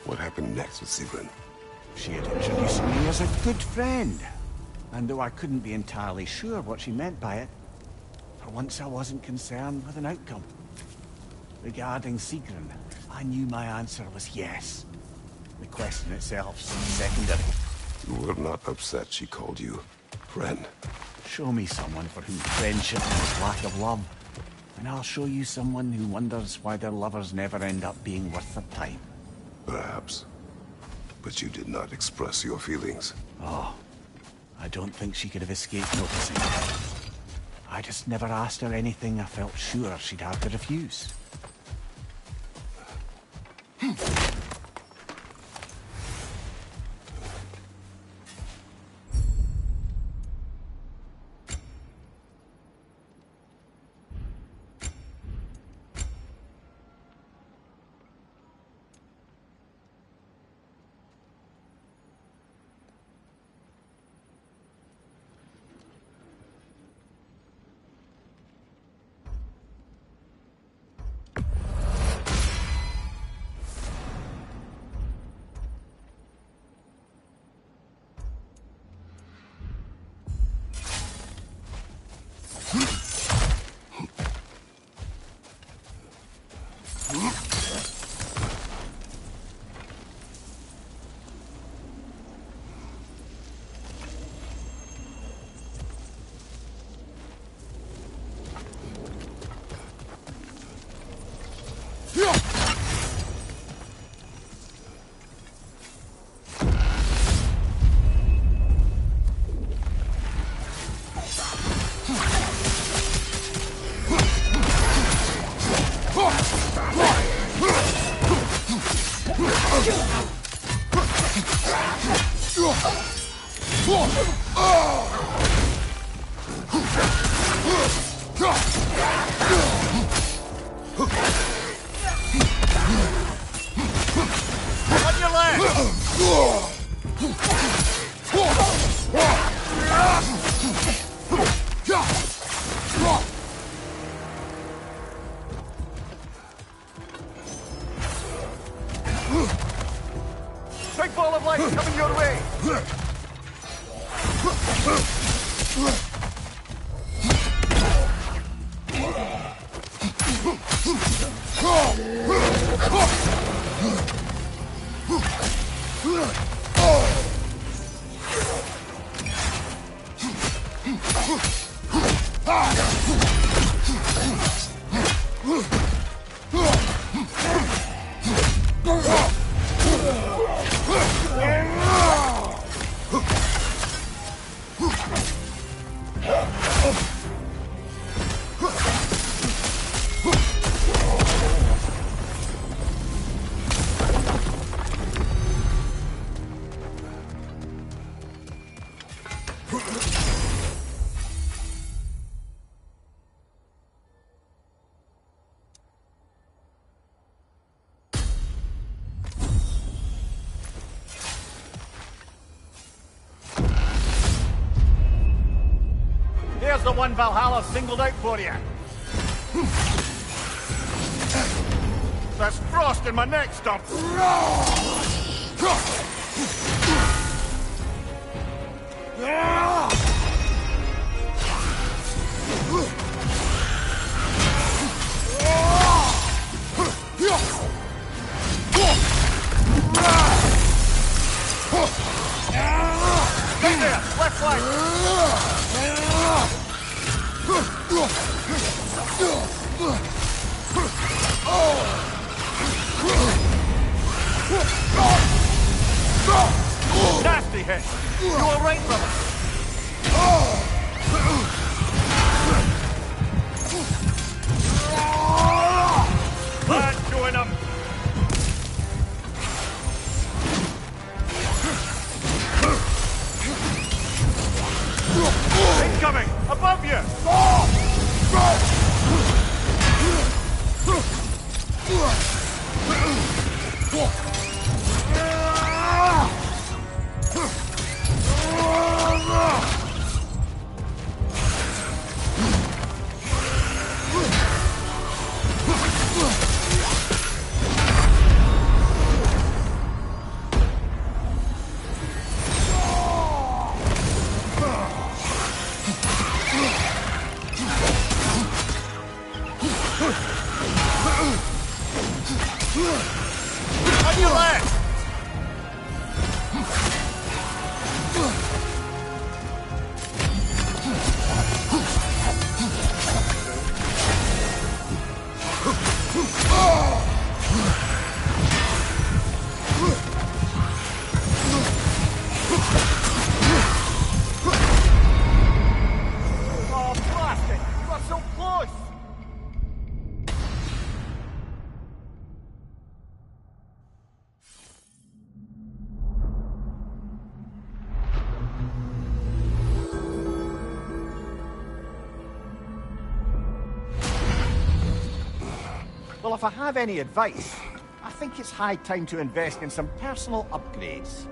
what happened next with Sigrun? She had introduced me as a good friend. And though I couldn't be entirely sure what she meant by it, for once I wasn't concerned with an outcome. Regarding Sigrun, I knew my answer was yes. The question itself seemed secondary. You were not upset she called you friend. Show me someone for whom friendship is lack of love, and I'll show you someone who wonders why their lovers never end up being worth their time. Perhaps. But you did not express your feelings. Oh, I don't think she could have escaped noticing. I just never asked her anything I felt sure she'd have to refuse. On your left! Big ball of light coming your way! There's the one Valhalla singled out for you. There's frost in my neck stump. Right there, left flank. Nasty hit. You all right, brother? That's doing him. Incoming! Above you! On your left! Oh, blast it! You got so close! Well, if I have any advice, I think it's high time to invest in some personal upgrades.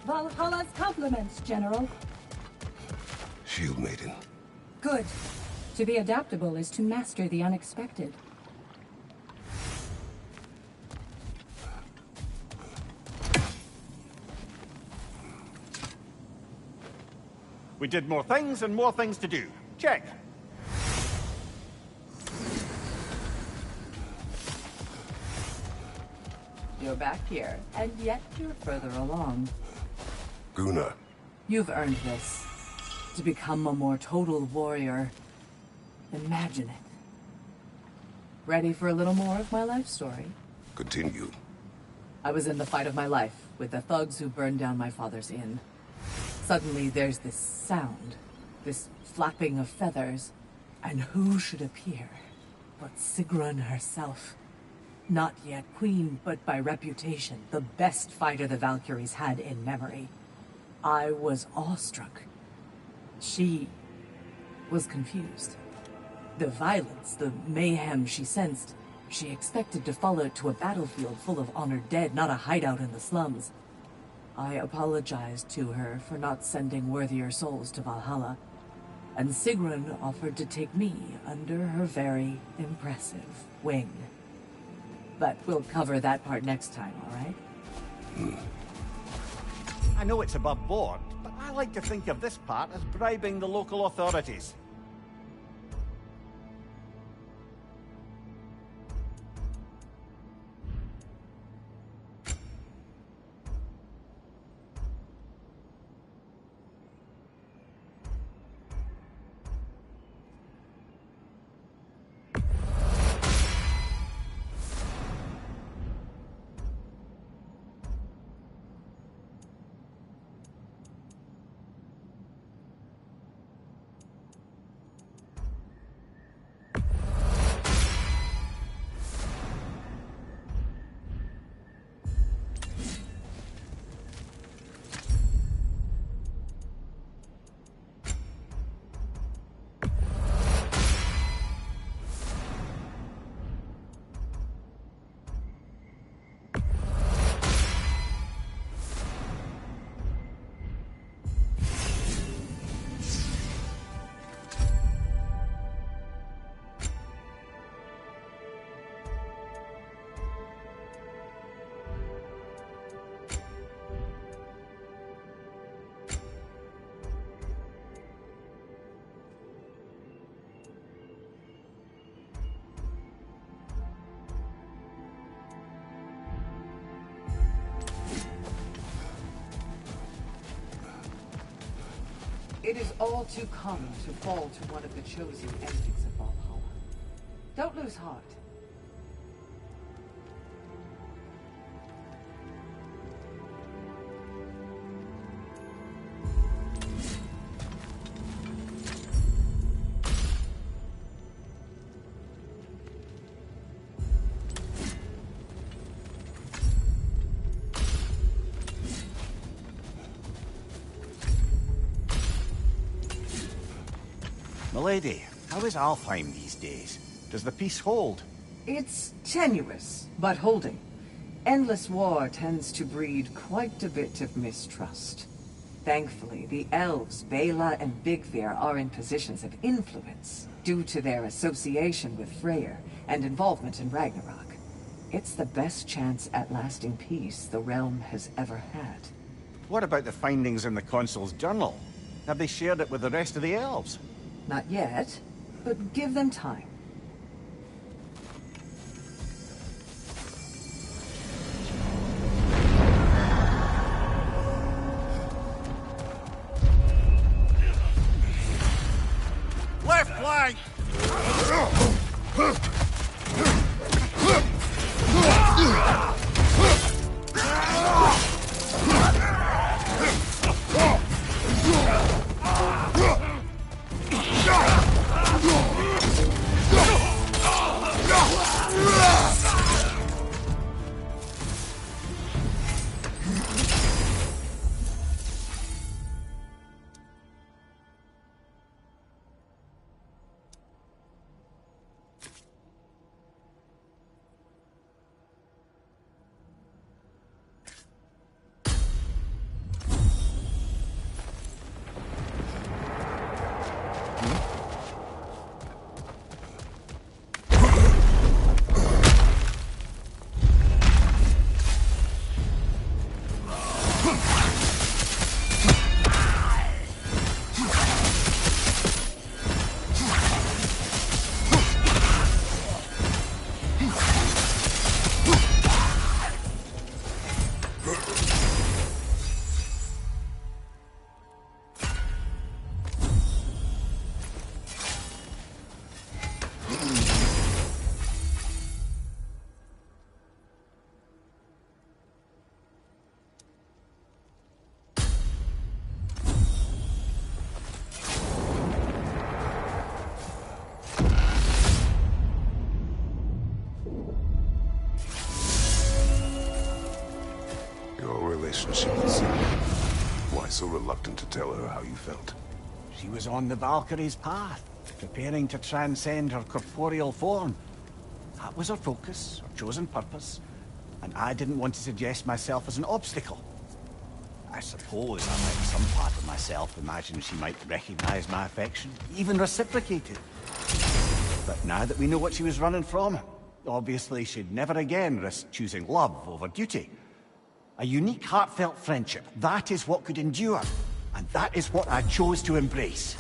Valhalla's compliments, General. Shield Maiden. Good. To be adaptable is to master the unexpected. We did more things and more things to do. Check. You're back here, and yet you're further along. Gunnar. You've earned this. To become a more total warrior. Imagine it. Ready for a little more of my life story? Continue. I was in the fight of my life with the thugs who burned down my father's inn. Suddenly there's this sound, this flapping of feathers, and who should appear but Sigrun herself. Not yet queen, but by reputation, the best fighter the Valkyries had in memory. I was awestruck. She was confused. The violence, the mayhem she sensed, she expected to follow to a battlefield full of honored dead, not a hideout in the slums. I apologized to her for not sending worthier souls to Valhalla, and Sigrun offered to take me under her very impressive wing. But we'll cover that part next time, all right? I know it's above board, but I like to think of this part as bribing the local authorities. It is all too common to fall to one of the chosen endings of Valhalla. Don't lose heart. Milady, how is Alfheim these days? Does the peace hold? It's tenuous, but holding. Endless war tends to breed quite a bit of mistrust. Thankfully, the elves, Bela and Bigvir, are in positions of influence due to their association with Freyr and involvement in Ragnarok. It's the best chance at lasting peace the realm has ever had. What about the findings in the consul's journal? Have they shared it with the rest of the elves? Not yet, but give them time. Left flank! Why so reluctant to tell her how you felt? She was on the Valkyrie's path, preparing to transcend her corporeal form. That was her focus, her chosen purpose, and I didn't want to suggest myself as an obstacle. I suppose I might some part of myself imagine she might recognize my affection, even reciprocate it. But now that we know what she was running from, obviously she'd never again risk choosing love over duty. A unique, heartfelt friendship, that is what could endure. And that is what I chose to embrace.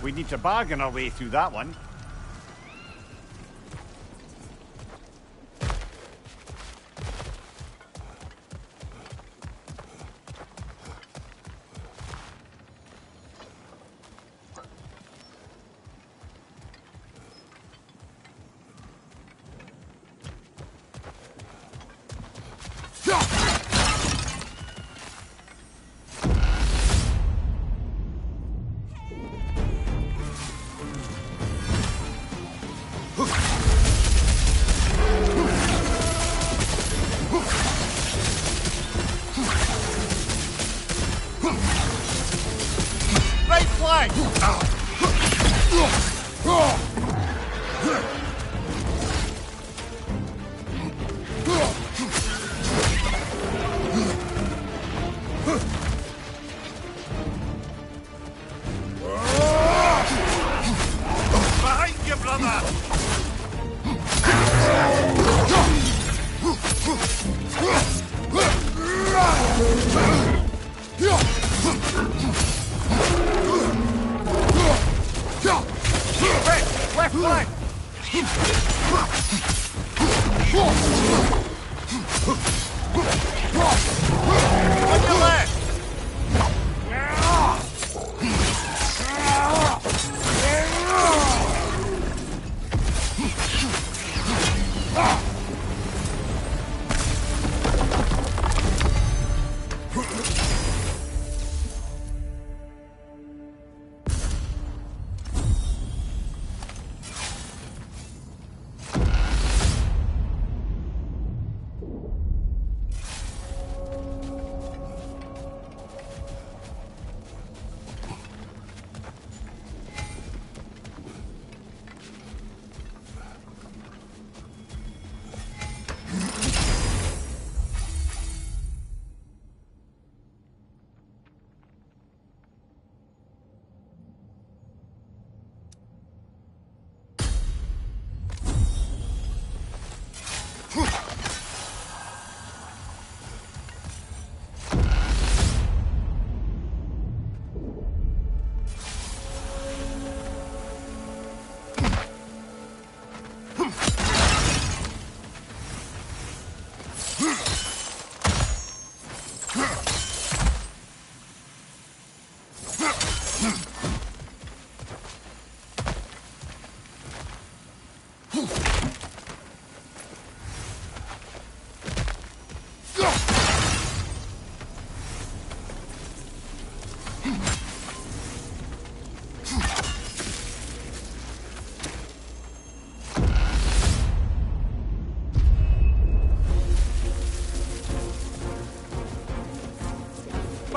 We need to bargain our way through that one. Behind you, brother!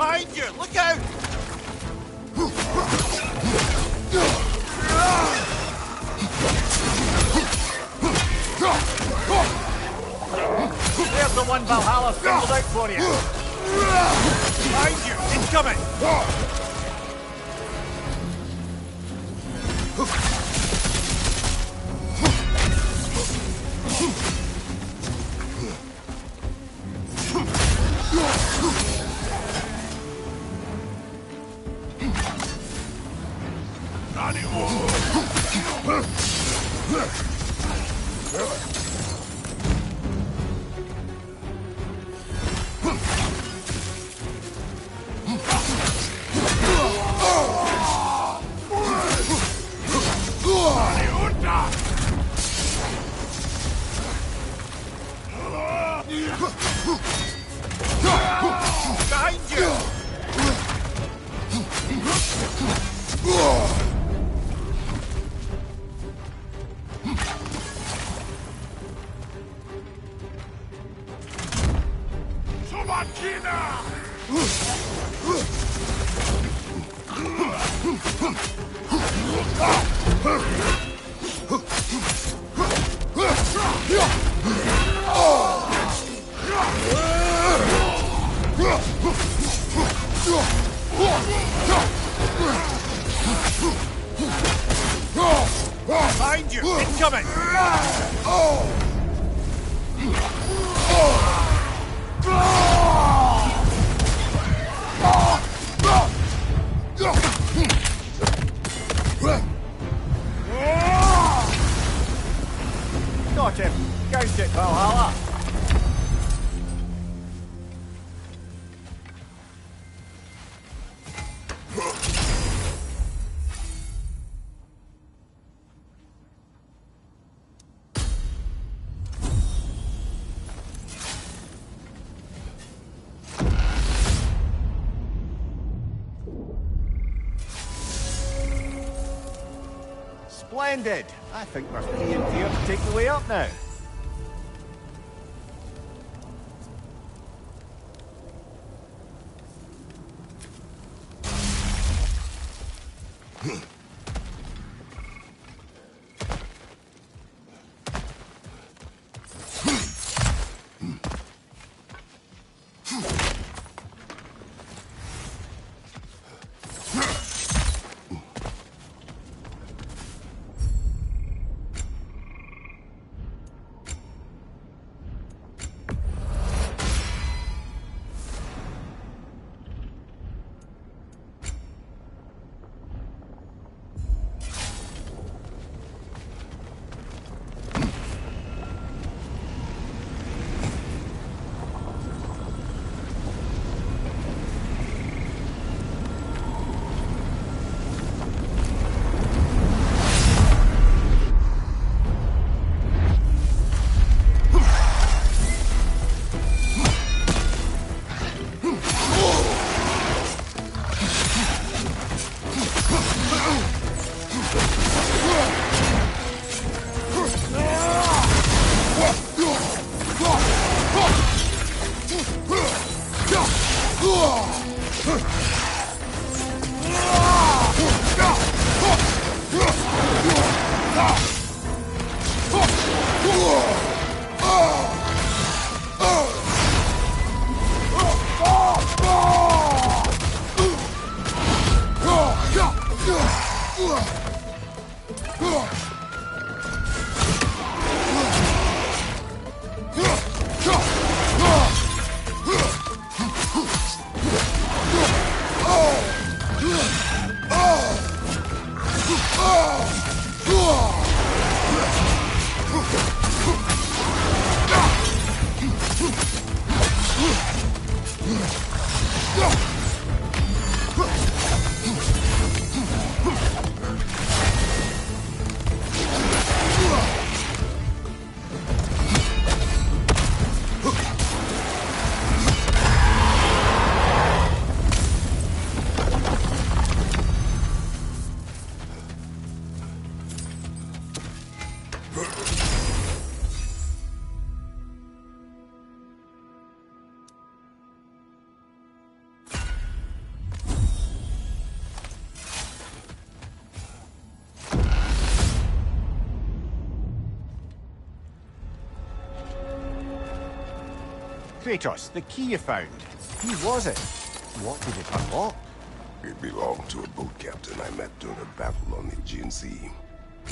Behind you! Look out! There's the one Valhalla singled out for you. Behind you! Incoming! Behind you! Behind you! Incoming! Got him. Gouged it, Valhalla. Splendid. I think we're free and clear to take the way up now. Kratos, the key you found. Who was it? What did it unlock? It belonged to a boat captain I met during a battle on the Aegean Sea.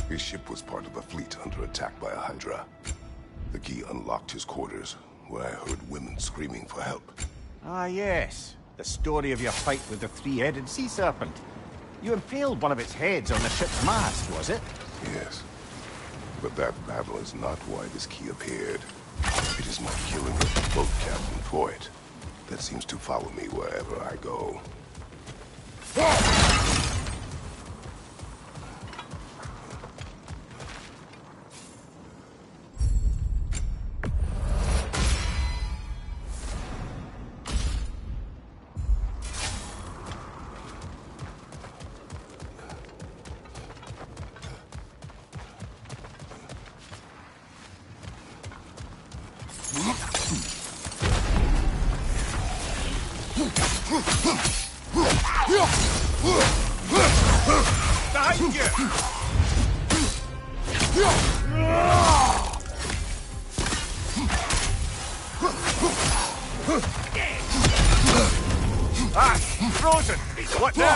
His ship was part of a fleet under attack by a Hydra. The key unlocked his quarters, where I heard women screaming for help. Ah, yes. The story of your fight with the three-headed sea serpent. You impaled one of its heads on the ship's mast, was it? Yes. But that battle is not why this key appeared. It is my killing of the boat captain for it that seems to follow me wherever I go. Behind you! Ah, frozen! What now?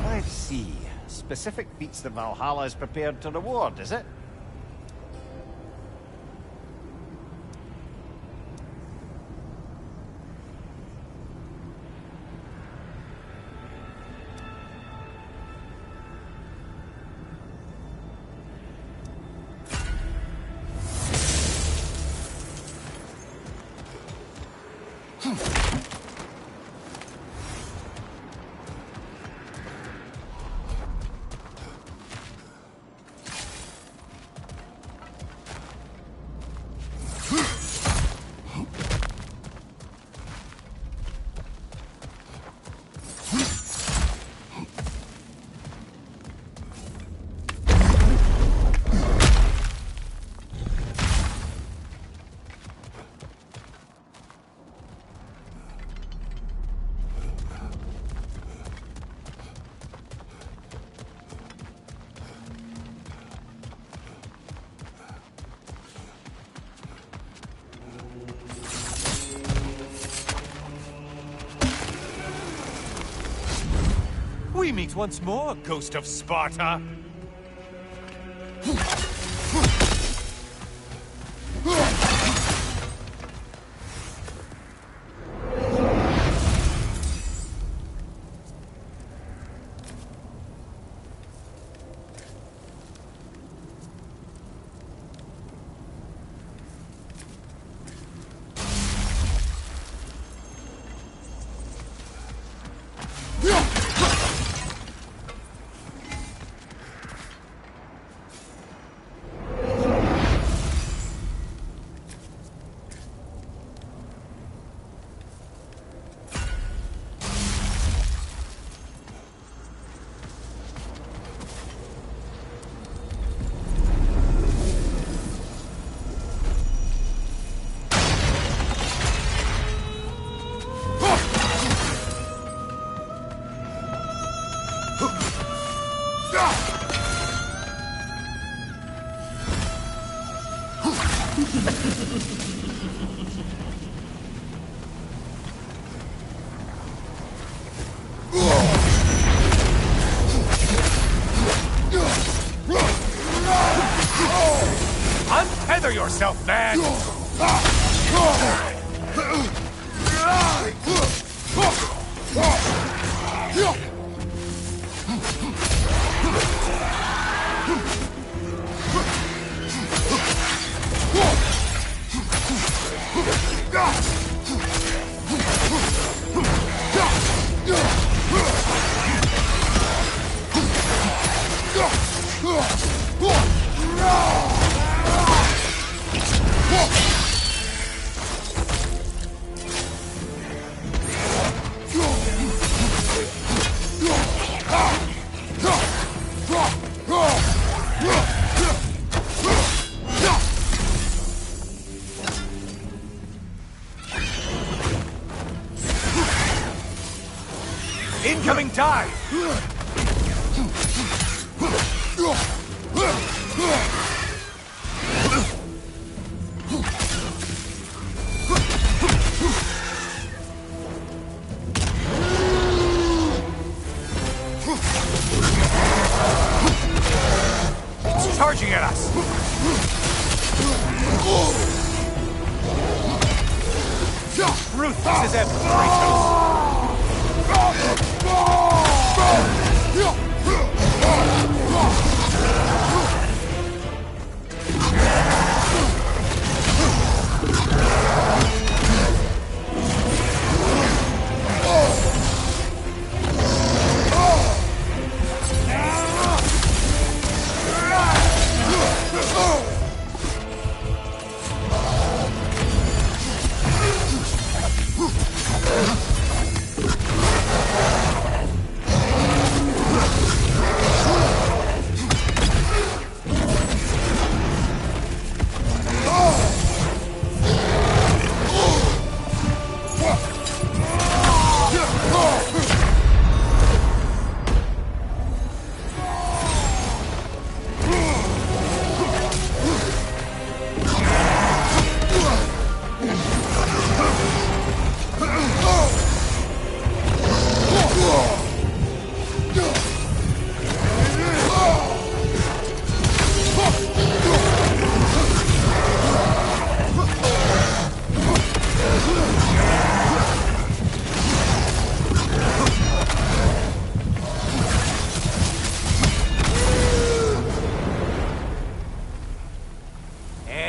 I see. Specific feats that Valhalla is prepared to reward, is it? We meet once more, Ghost of Sparta! Untether yourself, man! Incoming dive! It's charging at us! Ruthless as ever, Kratos!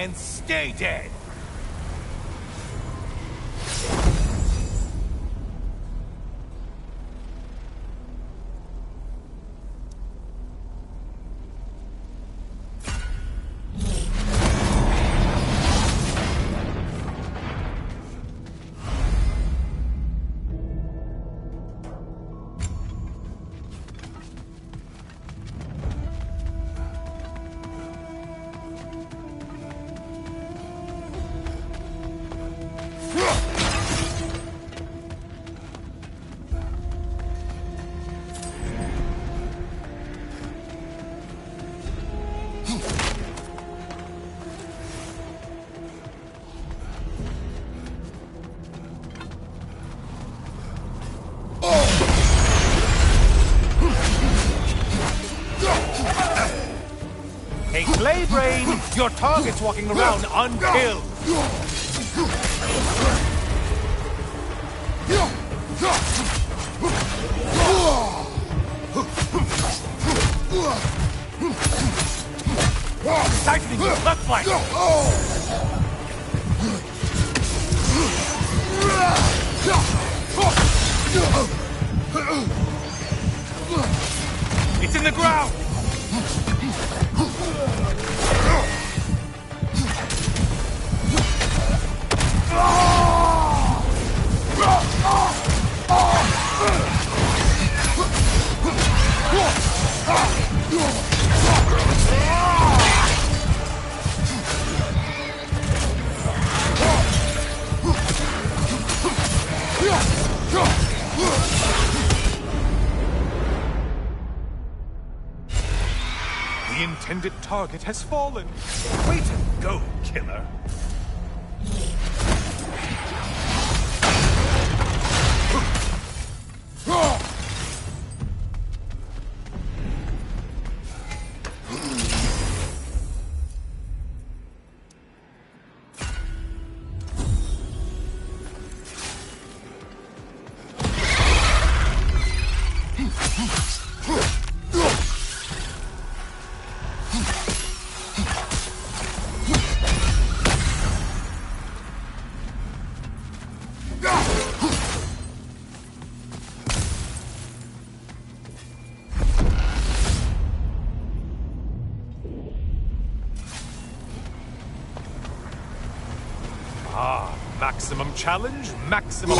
And stay dead! Hey, Blade Rain! Your target's walking around unkilled! Tightening your left flank! It's in the ground! The intended target has fallen. Way to go, killer. Ah, maximum challenge, maximum...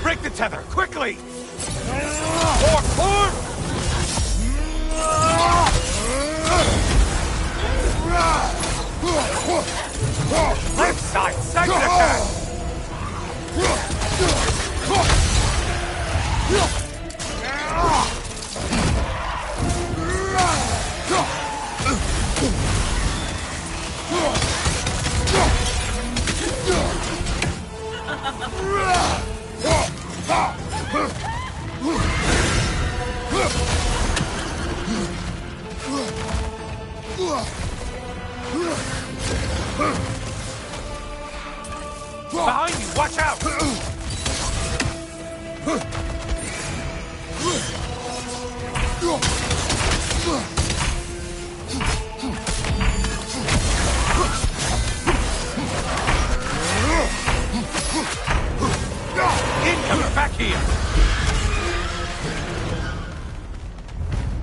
Break the tether, quickly! Form! Left side, second attack! Behind you, watch out! Incoming back here!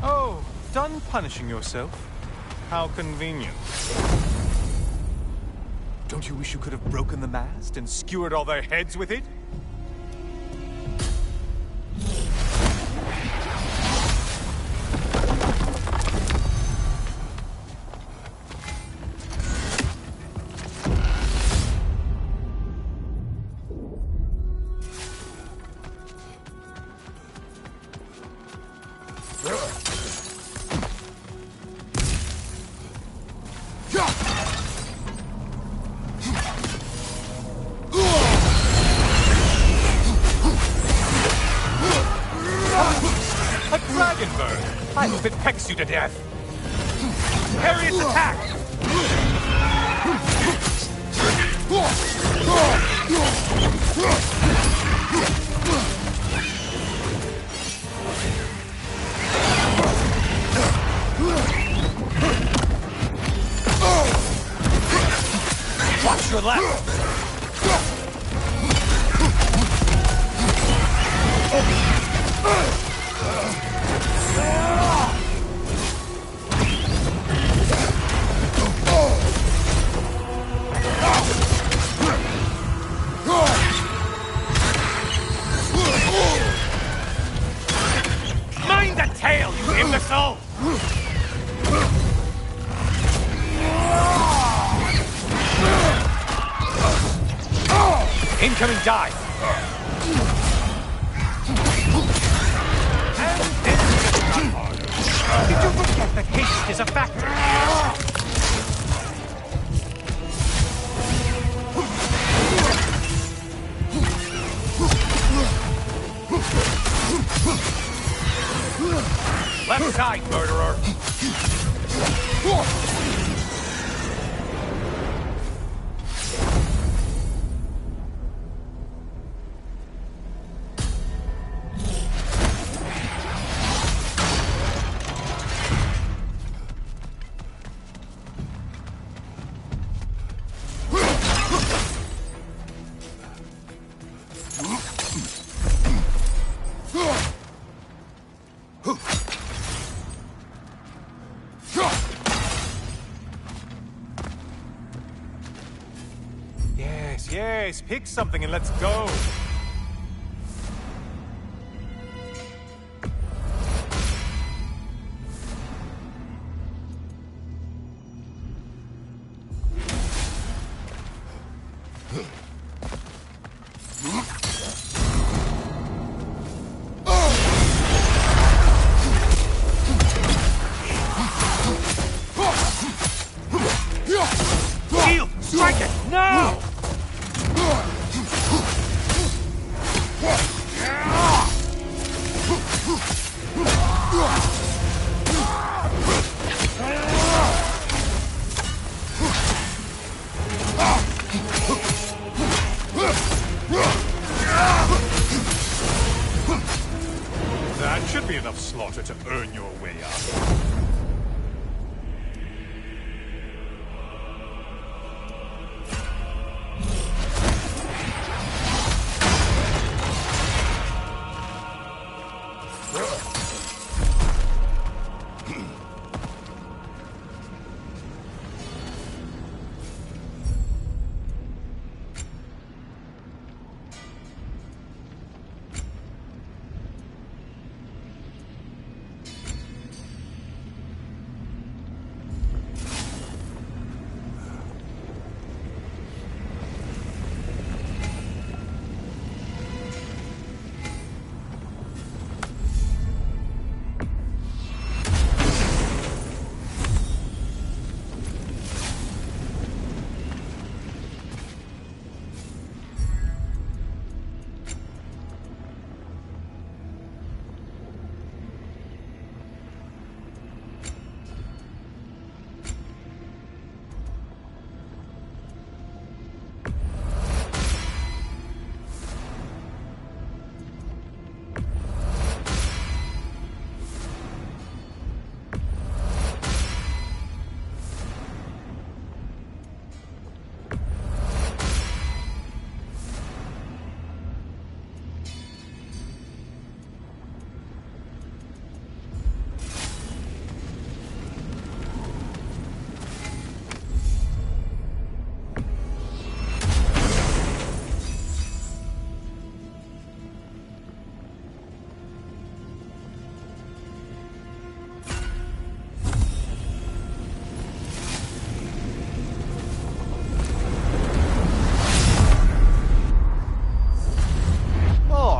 Oh, done punishing yourself? How convenient. Don't you wish you could have broken the mast and skewered all their heads with it? A dragon bird! I hope it pecks you to death! Parry its attack! Watch your left! Mind the tail, you imbecile! Incoming dive! And this is not harder. Did you forget that haste is a factor? Left side, murderer! Yes, pick something and let's go. Shield! Strike it! Now! That should be enough slaughter to earn your way up.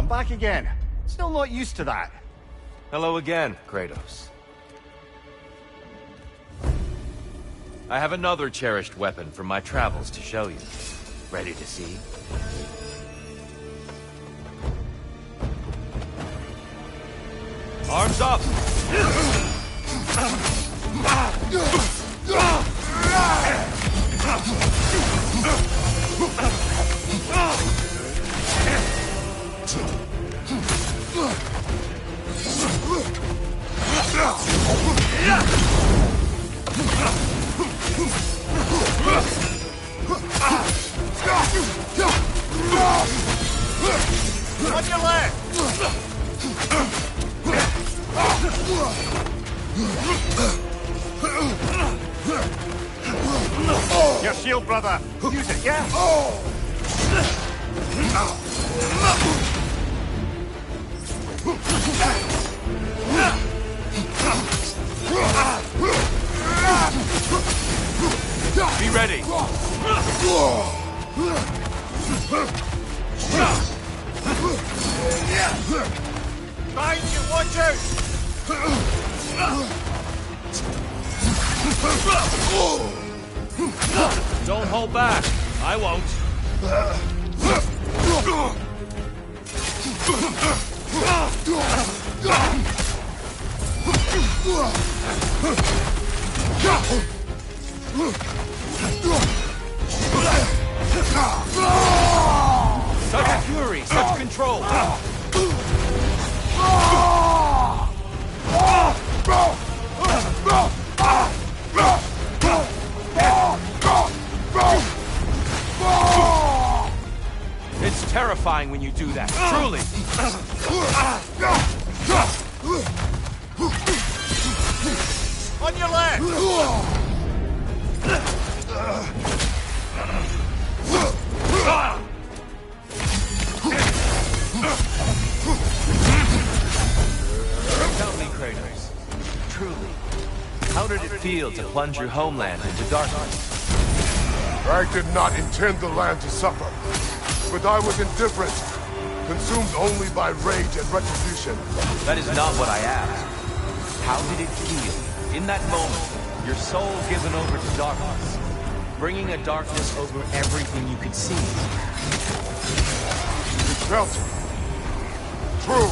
Back again. Still not used to that. Hello again, Kratos. I have another cherished weapon from my travels to show you. Ready to see? Arms up! On your left! Your shield, brother! Use it, yeah? Be ready! Behind you, watch out! Don't hold back. I won't. Such fury, such control. It's terrifying when you do that, truly. On your left! Tell me, Kratos, truly, how did it feel to plunge your homeland into darkness? I did not intend the land to suffer, but I was indifferent, consumed only by rage and retribution. That is not what I asked. How did it feel, in that moment, your soul given over to darkness, bringing a darkness over everything you could see? It felt true.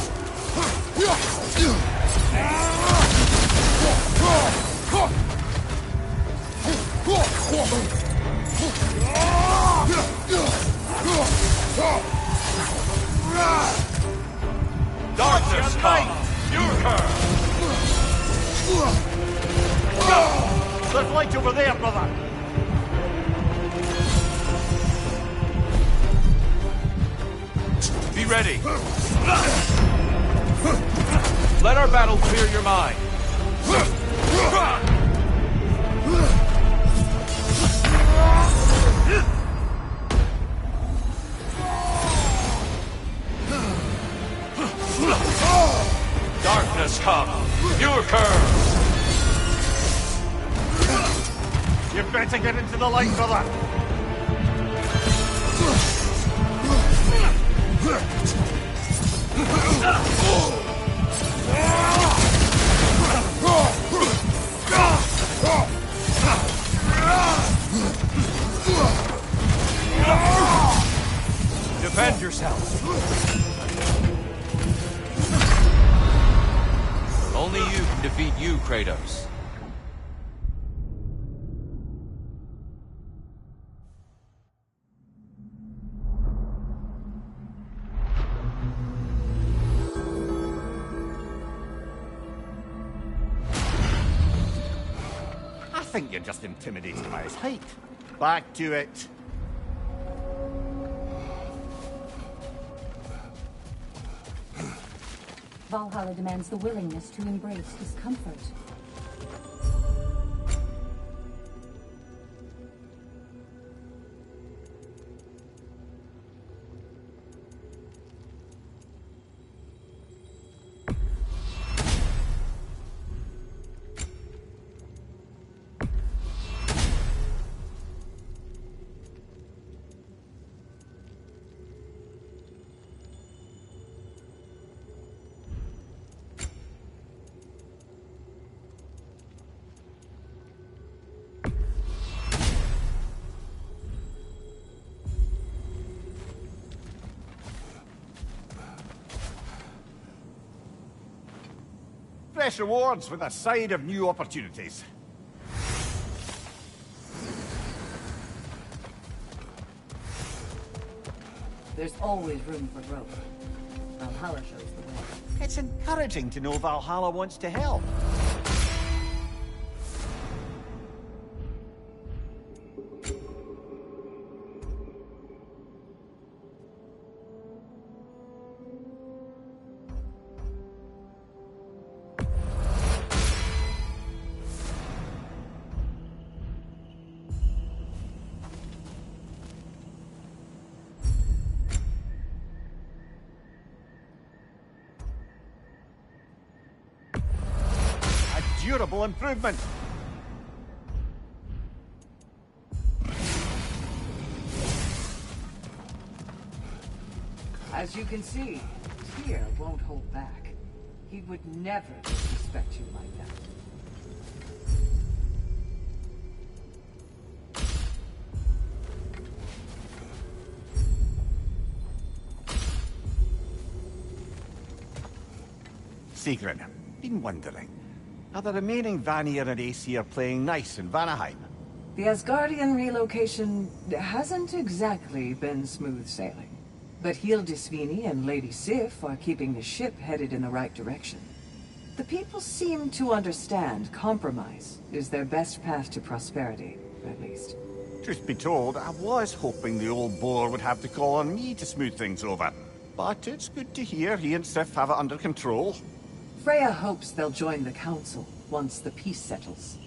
Darkness come! Fury There's light over there, brother! Be ready. Let our battle clear your mind. Darkness come. Your curse. You better get into the light, brother! Defend yourself. Only you can defeat you, Kratos. I think you're just intimidated by his height. Back to it. Valhalla demands the willingness to embrace discomfort. Fresh rewards with a side of new opportunities. There's always room for growth. Valhalla shows the way. It's encouraging to know Valhalla wants to help. Durable improvement. As you can see, Tyr won't hold back. He would never disrespect you like that. Sigrun, been wondering. Are the remaining Vanir and Aesir playing nice in Vanaheim? The Asgardian relocation hasn't exactly been smooth sailing. But Hildisvini and Lady Sif are keeping the ship headed in the right direction. The people seem to understand compromise is their best path to prosperity, at least. Truth be told, I was hoping the old boar would have to call on me to smooth things over. But it's good to hear he and Sif have it under control. Freya hopes they'll join the council once the peace settles.